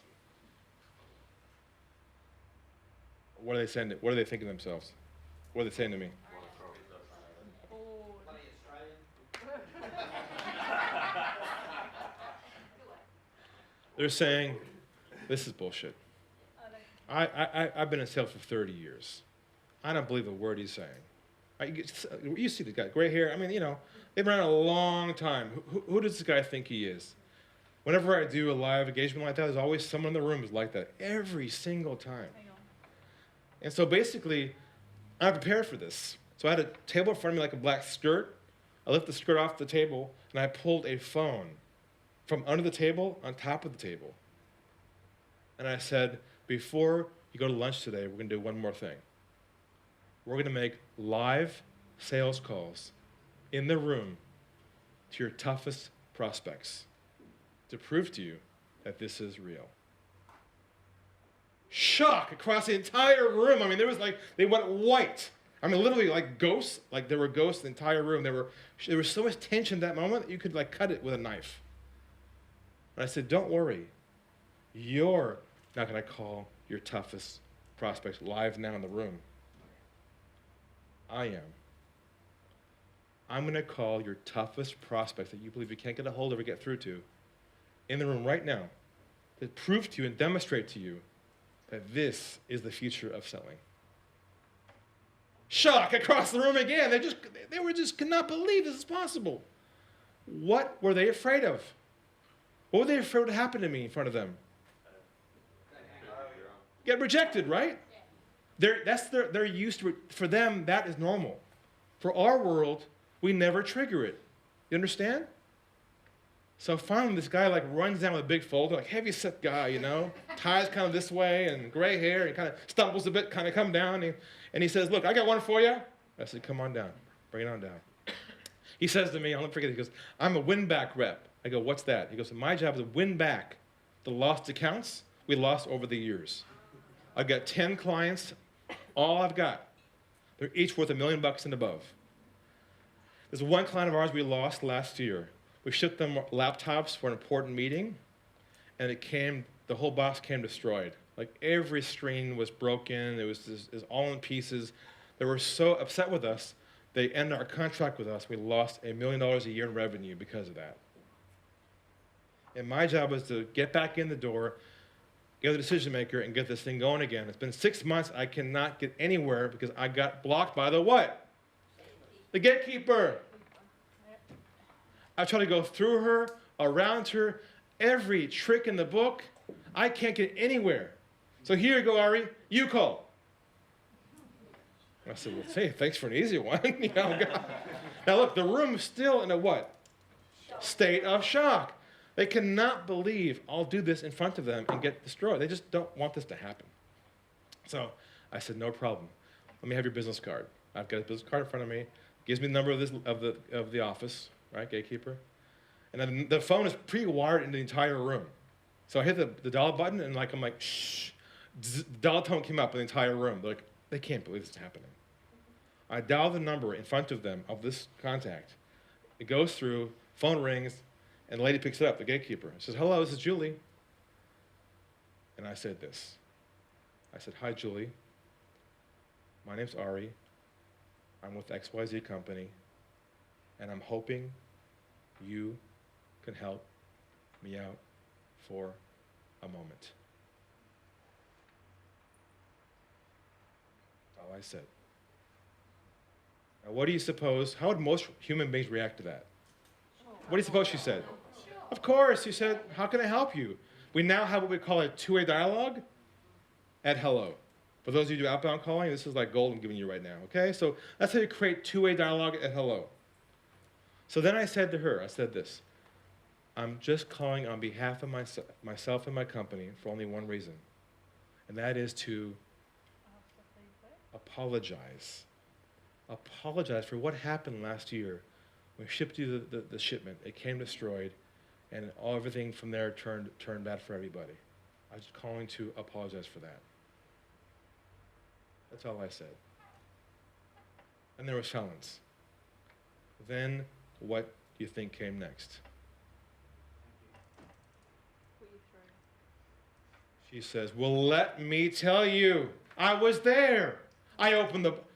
What are they saying? What are they thinking to themselves? What are they saying to me? They're saying, this is bullshit. I've been in sales for 30 years. I don't believe a word he's saying. You see the guy, gray hair. I mean, you know, they've been around a long time. Who does this guy think he is? Whenever I do a live engagement like that, there's always someone in the room who's like that every single time. And so basically, I'm prepared for this. So I had a table in front of me like a black skirt. I lifted the skirt off the table, and I pulled a phone from under the table on top of the table. And I said, before you go to lunch today, we're going to do one more thing. We're going to make live sales calls in the room to your toughest prospects to prove to you that this is real. Shock across the entire room. I mean, there was like, they went white. I mean, literally like ghosts, like there were ghosts in the entire room. There was so much tension in that moment that you could like cut it with a knife. And I said, don't worry. You're not going to call your toughest prospects live now in the room. I am. I'm going to call your toughest prospects that you believe you can't get a hold of or get through to in the room right now to prove to you and demonstrate to you that this is the future of selling. Shock across the room again. They were just could not believe this is possible. What were they afraid of? What were they afraid would happen to me in front of them? Get rejected, right? They're used to it. For them, that is normal. For our world, we never trigger it. You understand? So finally, this guy like runs down with a big folder, like heavy set guy, you know, ties kind of this way and gray hair, and kind of stumbles a bit, kind of come down, and he says, "Look, I got one for you." I said, "Come on down, bring it on down." He says to me, I'll never forget. He goes, "I'm a win-back rep." I go, "What's that?" He goes, "My job is to win back the lost accounts we lost over the years. I've got 10 clients, all I've got. They're each worth $1 million and above. There's one client of ours we lost last year. We shipped them laptops for an important meeting, and the whole box came destroyed. Like every screen was broken, it was all in pieces. They were so upset with us, they ended our contract with us. We lost $1 million a year in revenue because of that. And my job was to get back in the door, get the decision maker, and get this thing going again. It's been 6 months, I cannot get anywhere because I got blocked by the what? The gatekeeper. I try to go through her, around her, every trick in the book. I can't get anywhere. So here you go, Ari, you call. I said, well, hey, thanks for an easy one. Now look, the room's still in a what? State of shock. They cannot believe I'll do this in front of them and get destroyed. They just don't want this to happen. So I said, no problem. Let me have your business card. I've got a business card in front of me. Gives me the number of the office, right, gatekeeper. And then the phone is pre-wired into the entire room. So I hit the dial button and I'm like, shh. The dial tone came up in the entire room. They're like, they can't believe this is happening. I dial the number in front of them of this contact. It goes through, phone rings, and the lady picks it up, the gatekeeper. She says, hello, this is Julie. And I said this. I said, hi, Julie. My name's Ari. I'm with XYZ company, and I'm hoping you can help me out for a moment. All I said. Now, what do you suppose, how would most human beings react to that? What do you suppose she said? Of course, she said, how can I help you? We now have what we call a two-way dialogue at hello. For those of you who do outbound calling, this is like gold I'm giving you right now, okay? So that's how you create two-way dialogue at hello. So then I said to her, I said this, I'm just calling on behalf of myself and my company for only one reason, and that is to apologize. Apologize for what happened last year when we shipped you the shipment. It came destroyed, and everything from there turned bad for everybody. I was just calling to apologize for that. That's all I said. And there was silence. Then what do you think came next? She says, well, let me tell you, I was there.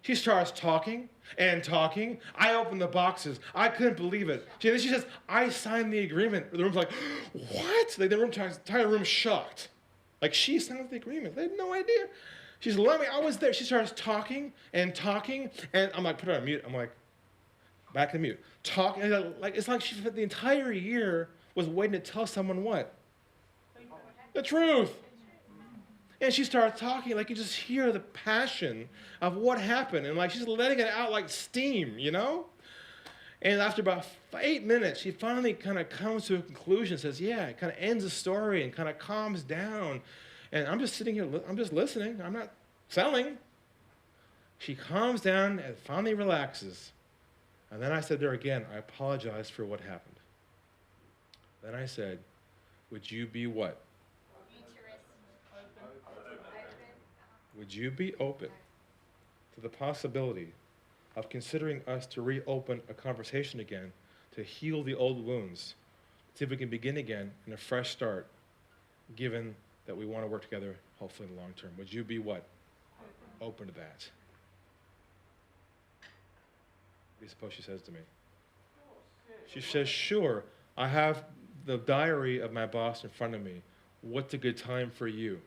She starts talking and talking. I opened the boxes. I couldn't believe it. She says, I signed the agreement. The room's like, what? Like the entire room's shocked. Like she signed the agreement. They had no idea. She's let me, I was there. She starts talking, and I'm like, put her on mute. I'm like, back to mute. Talking, like it's like she the entire year was waiting to tell someone what? The truth. And she starts talking, like you just hear the passion of what happened, and like she's letting it out like steam, you know? And after about 8 minutes, she finally kind of comes to a conclusion, says, yeah, it kind of ends the story and kind of calms down. And I'm just sitting here, I'm just listening. I'm not selling. She calms down and finally relaxes. And then I said to her again, I apologize for what happened. Then I said, would you be what? Would you be open to the possibility of considering us to reopen a conversation again, to heal the old wounds, see if we can begin again in a fresh start, given that we want to work together, hopefully in the long term? Would you be what? Open to that? What do you suppose she says to me? She says, sure, I have the diary of my boss in front of me. What's a good time for you?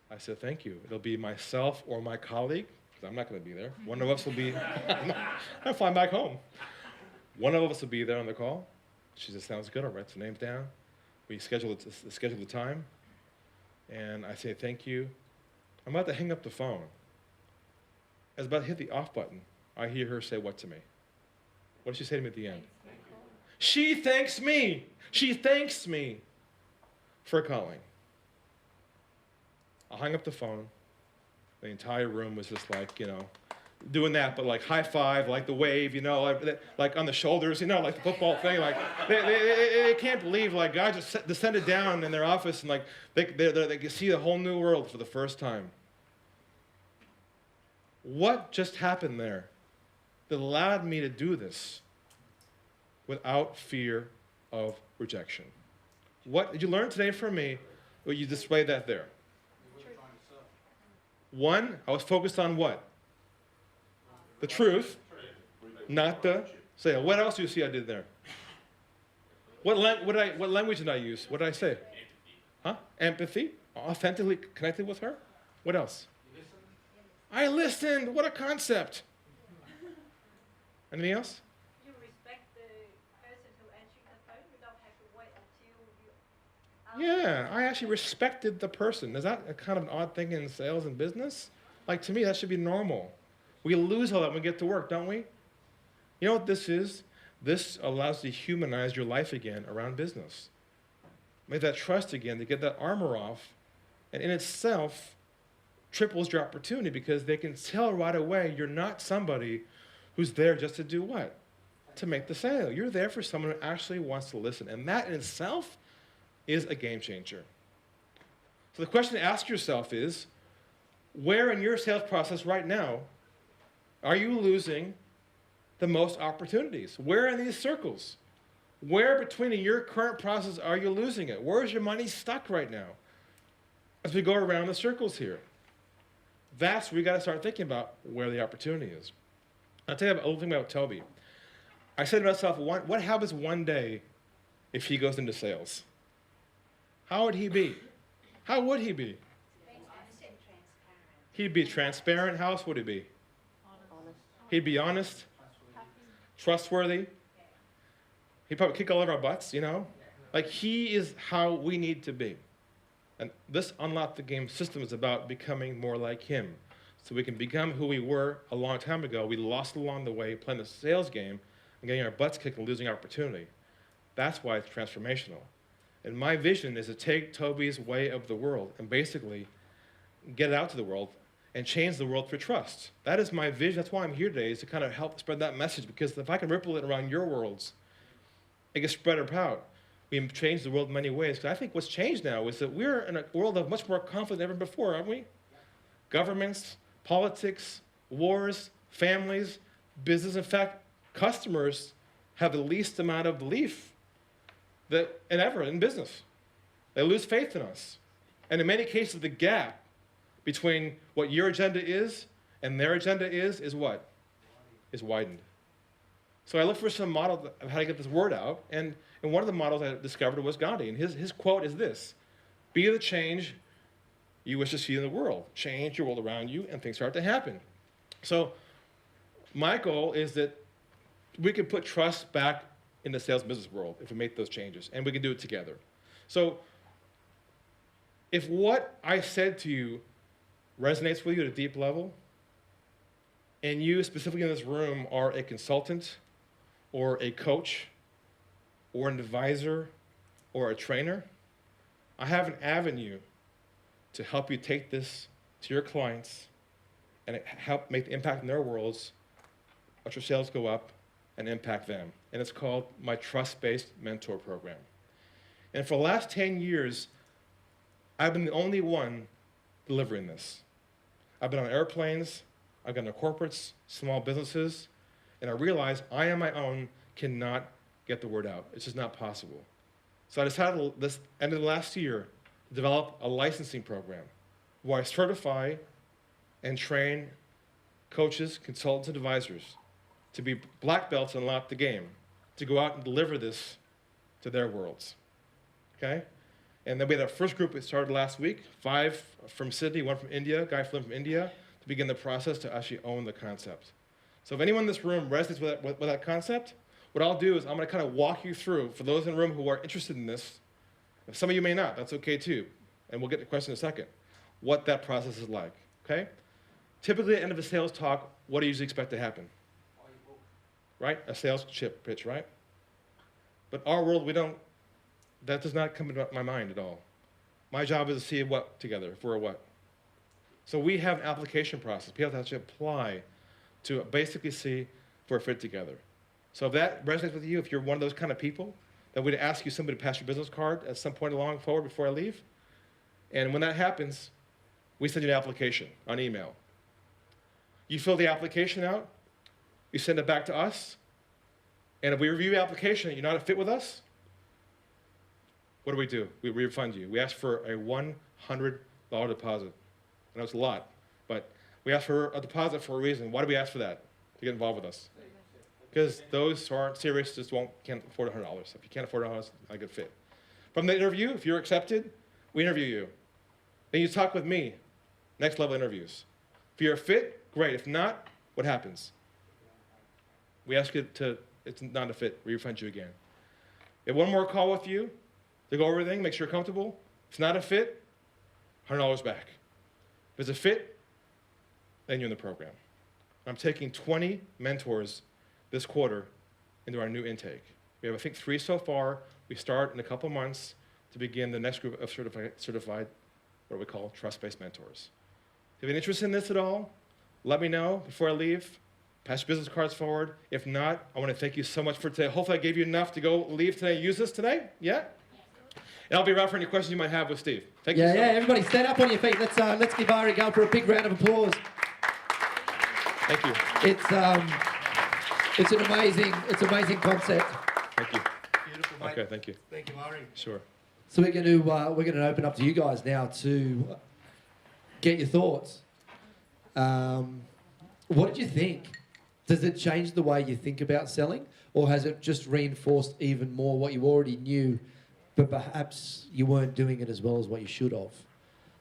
I said, thank you. It'll be myself or my colleague, because I'm not going to be there. One of us will be, I'm flying back home. One of us will be there on the call. She said, sounds good. I'll write the names down. We schedule the time. And I say, thank you. I'm about to hang up the phone. I was about to hit the off button. I hear her say what to me? What did she say to me at the end? She thanks me. She thanks me for calling. I hung up the phone. The entire room was just like, doing that, but like high five, like the wave, like on the shoulders, like the football thing. Like they can't believe like God just descended down in their office and like they can see a whole new world for the first time. What just happened there that allowed me to do this without fear of rejection? What did you learn today from me? Well, you displayed that there. One, I was focused on what? The truth, not the sale. What else do you see I did there? What language did I use? What did I say? Huh? Empathy? Authentically connected with her? What else? I listened. What a concept. Anything else? You respect the person who answers the phone. You don't have to wait until you Yeah, I actually respected the person. Is that a kind of an odd thing in sales and business? Like, to me, that should be normal. We lose all that when we get to work, don't we? You know what this is? This allows you to humanize your life again around business. Make that trust again, to get that armor off, and in itself triples your opportunity because they can tell right away you're not somebody who's there just to do what? To make the sale. You're there for someone who actually wants to listen, and that in itself is a game changer. So the question to ask yourself is, where in your sales process right now are you losing the most opportunities? Where in these circles? Where between your current process are you losing it? Where is your money stuck right now? As we go around the circles here, that's where we got to start thinking about where the opportunity is. I'll tell you a little thing about Toby. I said to myself, what happens one day if he goes into sales? How would he be? How would he be? He'd be transparent. How else would he be? He'd be honest, trustworthy. He'd probably kick all of our butts, you know? Like, he is how we need to be. And this Unlock the Game system is about becoming more like him. So we can become who we were a long time ago. We lost along the way playing the sales game and getting our butts kicked and losing opportunity. That's why it's transformational. And my vision is to take Toby's way of the world and basically get it out to the world and change the world for trust. That is my vision. That's why I'm here today, is to kind of help spread that message, because if I can ripple it around your worlds, it gets spread about. We can change the world in many ways. Because I think what's changed now is that we're in a world of much more conflict than ever before, aren't we? Governments, politics, wars, families, business. In fact, customers have the least amount of belief that ever in business. They lose faith in us. And in many cases, the gap between what your agenda is and their agenda is what? Is widened. So I looked for some model of how to get this word out, and one of the models I discovered was Gandhi, and his quote is this: be the change you wish to see in the world. Change your world around you, and things start to happen. So my goal is that we can put trust back in the sales business world if we make those changes, and we can do it together. So if what I said to you resonates with you at a deep level, and you specifically in this room are a consultant or a coach or an advisor or a trainer, I have an avenue to help you take this to your clients and help make the impact in their worlds, let your sales go up and impact them. And it's called my Trust-Based Mentor Program. And for the last 10 years, I've been the only one delivering this. I've been on airplanes, I've gone to corporates, small businesses, and I realized I on my own cannot get the word out. It's just not possible. So I decided this end of the last year to develop a licensing program where I certify and train coaches, consultants, and advisors to be black belts and Unlock the Game, to go out and deliver this to their worlds. Okay? And then we had our first group that started last week, 5 from Sydney, 1 from India, a guy flew in from India, to begin the process to actually own the concept. So if anyone in this room resonates with that concept, what I'll do is I'm going to kind of walk you through, for those in the room who are interested in this, if some of you may not, that's okay too, and we'll get to the question in a second, what that process is like, okay? Typically at the end of a sales talk, what do you usually expect to happen? Right? A sales pitch, right? But our world, that does not come into my mind at all. My job is to see what together, for a what. So we have an application process. People have to actually apply to basically see for a fit together. So if that resonates with you, if you're one of those kind of people, then we'd ask you somebody to pass your business card at some point along forward before I leave. And when that happens, we send you an application on email. You fill the application out, you send it back to us, and if we review the application and you're not a fit with us, what do? We refund you. We ask for a $100 deposit. I know it's a lot, but we ask for a deposit for a reason. Why do we ask for that? To get involved with us. Because those who aren't serious just can't afford $100. If you can't afford $100, not a good fit. From the interview, if you're accepted, we interview you. Then you talk with me. Next level interviews. If you're a fit, great. If not, what happens? We ask you it's not a fit. We refund you again. We have one more call with you. to go over everything, make sure you're comfortable. If it's not a fit, $100 back. If it's a fit, then you're in the program. I'm taking 20 mentors this quarter into our new intake. We have, I think, 3 so far. We start in a couple months to begin the next group of certified what we call trust-based mentors. If you have an interest in this at all, let me know before I leave. Pass your business cards forward. If not, I want to thank you so much for today. Hopefully I gave you enough to go leave today and use this today. Yeah? And I'll be around for any questions you might have with Steve. Thank you so much. Everybody stand up on your feet. Let's give Ari Galper a big round of applause. Thank you. It's an amazing concept. Thank you. Beautiful, mate. Okay, thank you. Thank you, Ari. Sure. So we're going to open up to you guys now to get your thoughts. What did you think? Does it change the way you think about selling, or has it just reinforced even more what you already knew, but perhaps you weren't doing it as well as what you should have?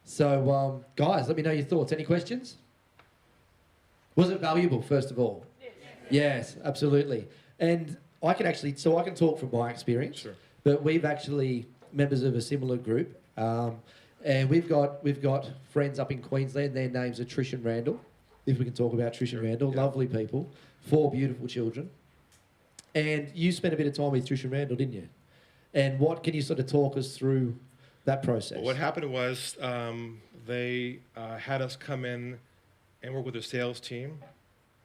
So, guys, let me know your thoughts. Any questions? Was it valuable, first of all? Yes, absolutely. And I can talk from my experience. Sure. But we've actually members of a similar group, and we've got friends up in Queensland. Their names are Trish and Randall. If we can talk about Trish and Randall, yeah. Lovely people, 4 beautiful children. And you spent a bit of time with Trish and Randall, didn't you? And what can you sort of talk us through that process? Well, what happened was they had us come in and work with their sales team.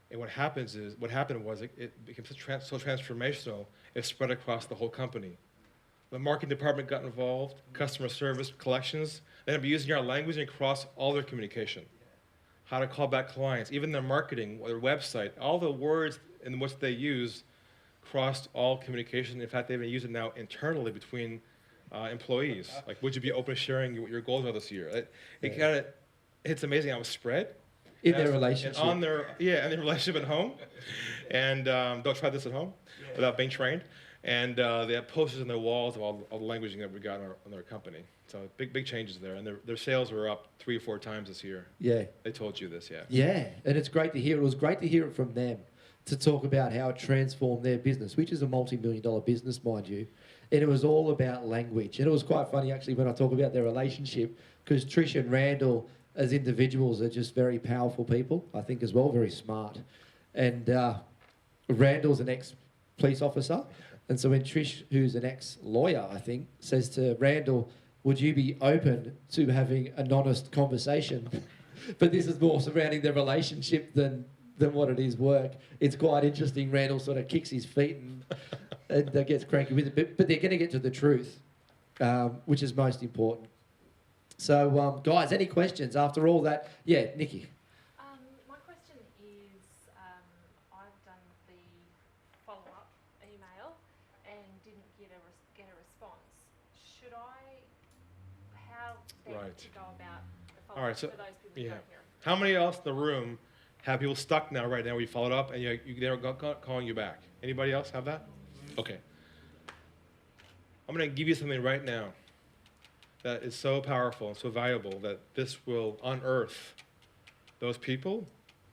And what happened was it became so transformational, it spread across the whole company. The marketing department got involved, customer service, collections. They ended up using our language across all their communication. How to call back clients, even their marketing, their website, all the words in which they use crossed all communication. In fact, they even use it now internally between employees. Like, would you be open to sharing what your goals are this year? It's amazing how it's spread. In their relationship. And their relationship at home. And don't try this at home without being trained. And they have posters on their walls of all the languaging that we got in our company. So big changes there. And their sales were up 3 or 4 times this year. Yeah. They told you this, yeah. Yeah, and it's great to hear. It was great to hear it from them, to talk about how it transformed their business, which is a multi-million-dollar business, mind you. And it was all about language. And it was quite funny, actually, when I talk about their relationship, because Trish and Randall, as individuals, are just very powerful people, I think, as well, very smart. And Randall's an ex-police officer. And so when Trish, who's an ex-lawyer, I think, says to Randall, would you be open to having an honest conversation? But this is more surrounding their relationship than what it is work. It's quite interesting. Randall sort of kicks his feet and gets cranky with it. But they're going to get to the truth, which is most important. So, guys, any questions after all that? Yeah, Nikki. My question is, I've done the follow-up email and didn't get a response. Should I, how then Right. to go about the follow-up All right, so for those people who yeah. don't hear it? How many else in the room have people stuck now, right now, where you followed up and they're calling you back? Anybody else have that? Okay. I'm going to give you something right now that is so powerful and so valuable that this will unearth those people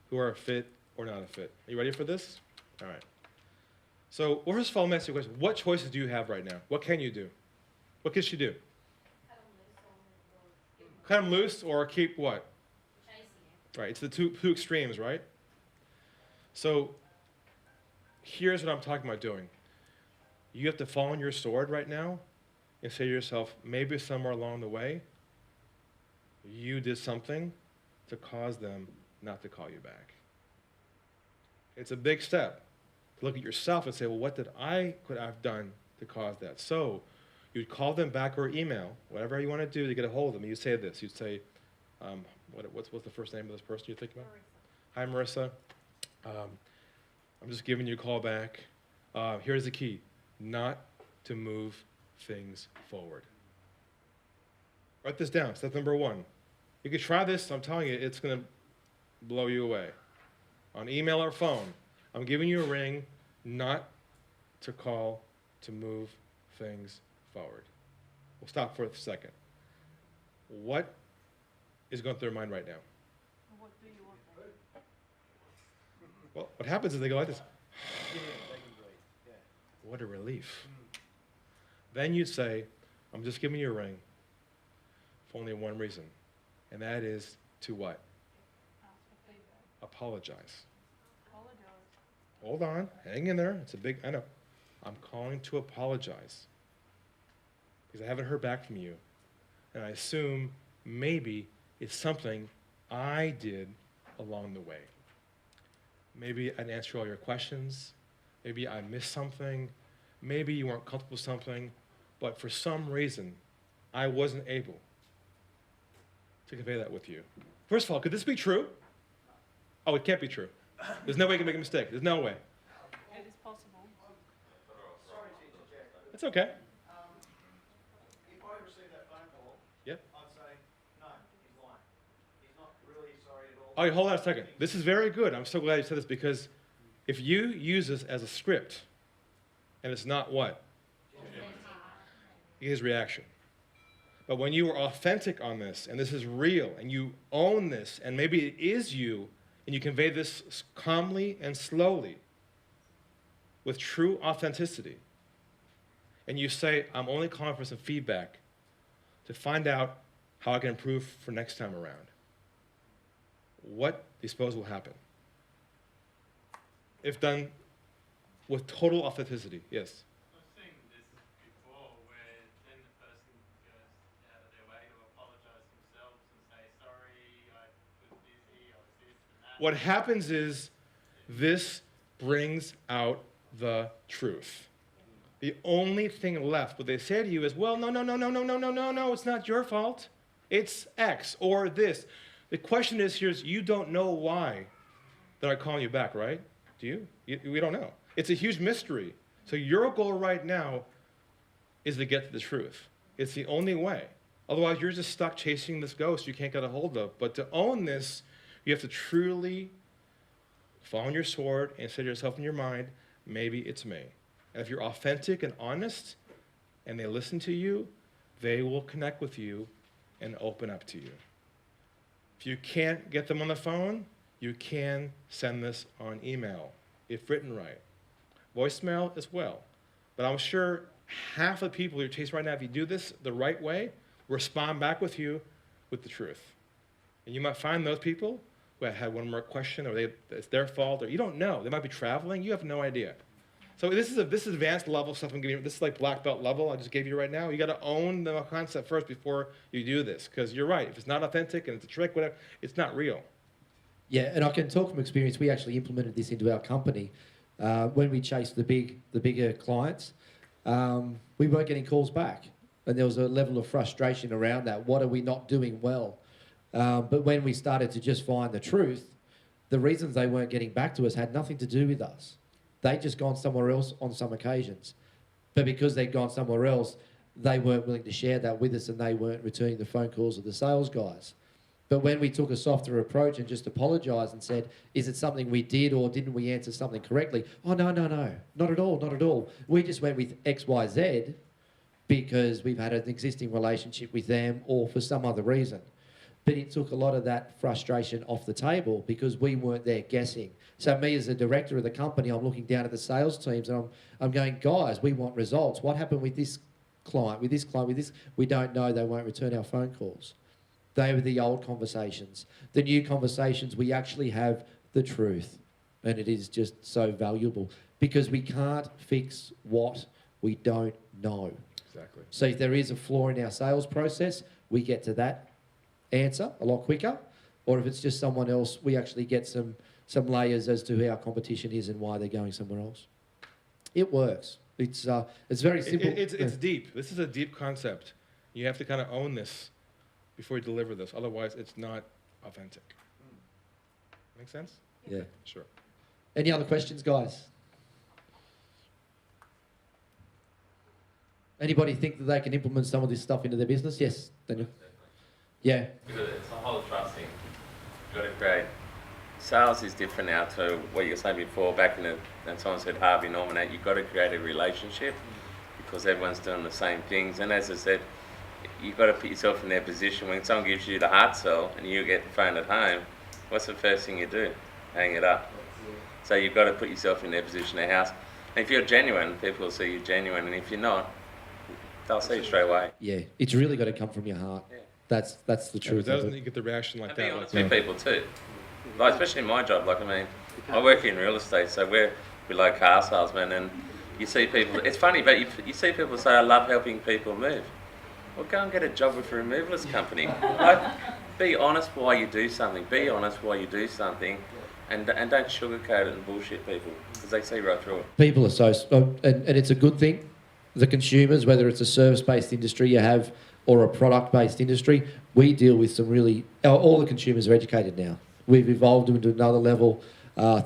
who are a fit or not a fit. Are you ready for this? All right. So, first of all, let me ask you a question. What choices do you have right now? What can you do? What can she do? Cut them loose or keep what? Right, it's the two extremes, right? So, here's what I'm talking about doing. You have to fall on your sword right now and say to yourself, maybe somewhere along the way, you did something to cause them not to call you back. It's a big step to look at yourself and say, well, what could I have done to cause that? So you'd call them back or email, whatever you want to do to get a hold of them. You'd say this. You'd say, what's the first name of this person you're thinking about? Hi, Marissa. I'm just giving you a call back. Here's the key. Not to move things forward. Write this down, step number 1. You can try this, I'm telling you, it's going to blow you away. On email or phone, I'm giving you a ring, not to call, to move things forward. We'll stop for a second. What is going through their mind right now? What do you want? Well, what happens is they go like this. What a relief. Then you'd say, I'm just giving you a ring for only one reason, and that is to what? Apologize. Hold on, hang in there. It's a big, I know. I'm calling to apologize because I haven't heard back from you, and I assume maybe it's something I did along the way. Maybe I didn't answer all your questions. Maybe I missed something. Maybe you weren't comfortable with something, but for some reason, I wasn't able to convey that with you. First of all, could this be true? Oh, it can't be true. There's no way you can make a mistake. There's no way. It is possible. Sorry to interject. It's okay. If I received that phone call, Yep. I'd say, no, he's lying. He's not really sorry at all. Oh, hold on a second. This is very good. I'm so glad you said this because if you use this as a script and it's not what? His reaction. But when you are authentic on this and this is real and you own this and maybe it is you and you convey this calmly and slowly with true authenticity and you say, I'm only calling for some feedback to find out how I can improve for next time around. What do you suppose will happen? If done with total authenticity, yes. I've seen this before where then the person goes out of their way to apologize themselves and say, sorry, I was busy, I was this and that. What happens is this brings out the truth. The only thing left, what they say to you is, well, no, it's not your fault. It's X or this. The question is here is you don't know why they're not calling you back, right? Do you? We don't know. It's a huge mystery. So your goal right now is to get to the truth. It's the only way. Otherwise, you're just stuck chasing this ghost you can't get a hold of. But to own this, you have to truly fall on your sword and say to yourself in your mind, maybe it's me. And if you're authentic and honest and they listen to you, they will connect with you and open up to you. If you can't get them on the phone, you can send this on email, if written right. Voicemail as well. But I'm sure half of the people you're chasing right now, if you do this the right way, respond back with you with the truth. And you might find those people who have had one more question or it's their fault, or you don't know. They might be traveling. You have no idea. So this is advanced level stuff I'm giving you. This is like black belt level I just gave you right now. You got to own the concept first before you do this. Because you're right. If it's not authentic and it's a trick, whatever, it's not real. Yeah, and I can talk from experience. We actually implemented this into our company when we chased the bigger clients. We weren't getting calls back, and there was a level of frustration around that. What are we not doing well? But when we started to just find the truth, the reasons they weren't getting back to us had nothing to do with us. They'd just gone somewhere else on some occasions. But because they'd gone somewhere else, they weren't willing to share that with us, and they weren't returning the phone calls of the sales guys. But when we took a softer approach and just apologised and said, is it something we did or didn't we answer something correctly? Oh, no, not at all. We just went with X, Y, Z because we've had an existing relationship with them or for some other reason. But it took a lot of that frustration off the table because we weren't there guessing. So me as a director of the company, I'm looking down at the sales teams and I'm going, guys, we want results. What happened with this client, with this? We don't know. They won't return our phone calls. They were the old conversations. The new conversations, we actually have the truth. And it is just so valuable because we can't fix what we don't know. Exactly. So if there is a flaw in our sales process, we get to that answer a lot quicker. Or if it's just someone else, we actually get some layers as to who our competition is and why they're going somewhere else. It works. It's very simple. It's deep. This is a deep concept. You have to kind of own this before you deliver this. Otherwise, it's not authentic. Make sense? Yeah. Sure. Any other questions, guys? Anybody think that they can implement some of this stuff into their business? Yes, Daniel. Yeah. Because it's a whole trust thing. You've got to create. Sales is different now to what you were saying before. Back in and someone said Harvey Norman, that you've got to create a relationship because everyone's doing the same things. And as I said, you've got to put yourself in their position. When someone gives you the hard sell and you get the phone at home, what's the first thing you do? Hang it up. So you've got to put yourself in their position, their house. And if you're genuine, people will see you're genuine. And if you're not, They'll see it straight away. Yeah, it's really got to come from your heart. Yeah. That's the If it truth. of doesn't, it. you get the reaction like And be that. honest Like, with people too. Like, especially in my job, like, I mean, I work in real estate, so we're like car salesmen, and you see people, it's funny, but you see people say, I love helping people move. Well, go and get a job with a removalist company. Like, be honest why you do something. Be honest why you do something, and don't sugarcoat it and bullshit people, because they see right through it. People are so, and it's a good thing. The consumers, whether it's a service-based industry you have or a product-based industry, we deal with some really, all the consumers are educated now. We've evolved them to another level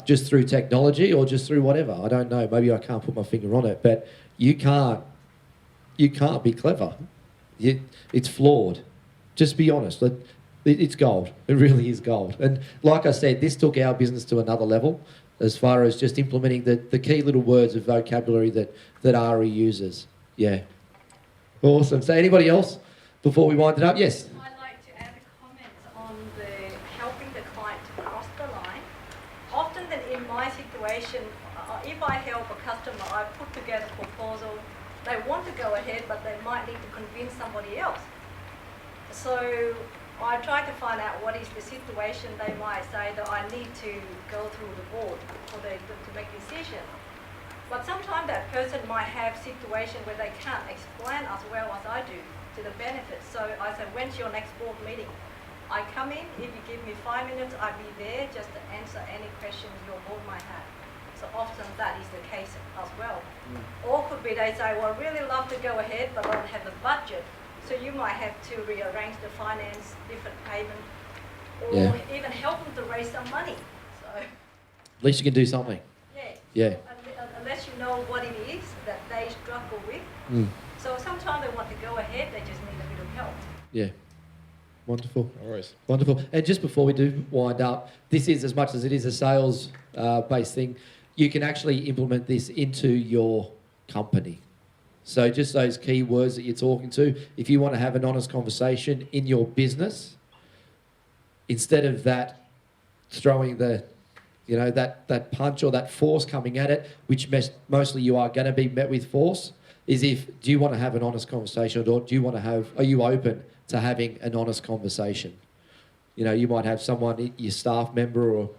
just through technology or just through whatever. I don't know, maybe I can't put my finger on it, but you can't be clever. It's flawed. Just be honest. It's gold. It really is gold. And like I said, this took our business to another level as far as just implementing the key little words of vocabulary that Ari uses. Yeah. Awesome. So anybody else before we wind it up? Yes. I'd like to add a comment on the helping the client to cross the line. Often in my situation, if I help a customer, I put together a proposal. They want to go ahead, but they might need to convince somebody else. So I try to find out what is the situation. They might say that I need to go through the board to make a decision. But sometimes that person might have a situation where they can't explain as well as I do to the benefits. So I said, when's your next board meeting? I come in, if you give me 5 minutes, I'll be there just to answer any questions your board might have. So often that is the case as well. Or could be they say, well, I really love to go ahead, but I don't have the budget. So you might have to rearrange the finance, different payment, or even help them to raise some money. So At least you can do something. Yeah. Unless you know what it is that they struggle with. So sometimes they want to go ahead, they just need a bit of help. Yeah. Wonderful. Always. Wonderful. And just before we do wind up, this is, as much as it is a sales based thing, you can actually implement this into your company. So just those key words that you're talking to, if you want to have an honest conversation in your business, instead of that throwing the, that punch or that force coming at it, which mostly you are going to be met with force, is do you want to have an honest conversation, or are you open to having an honest conversation? You might have someone, your staff member or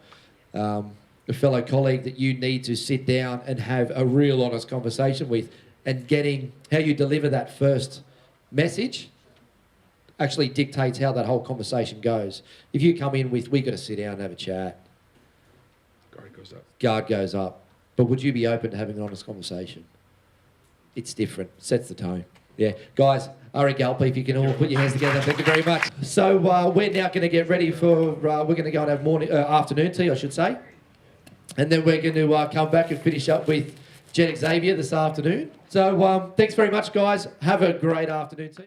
a fellow colleague that you need to sit down and have a real honest conversation with, and getting how you deliver that first message actually dictates how that whole conversation goes. If you come in with, we got to sit down and have a chat, guard goes up. But would you be open to having an honest conversation? It's different. Sets the tone. Yeah. Guys, Ari Galper, if you can all put your hands together, thank you very much. So we're now going to get ready for, we're going to go and have afternoon tea, I should say. And then we're going to come back and finish up with Jen Xavier this afternoon. So thanks very much, guys. Have a great afternoon tea.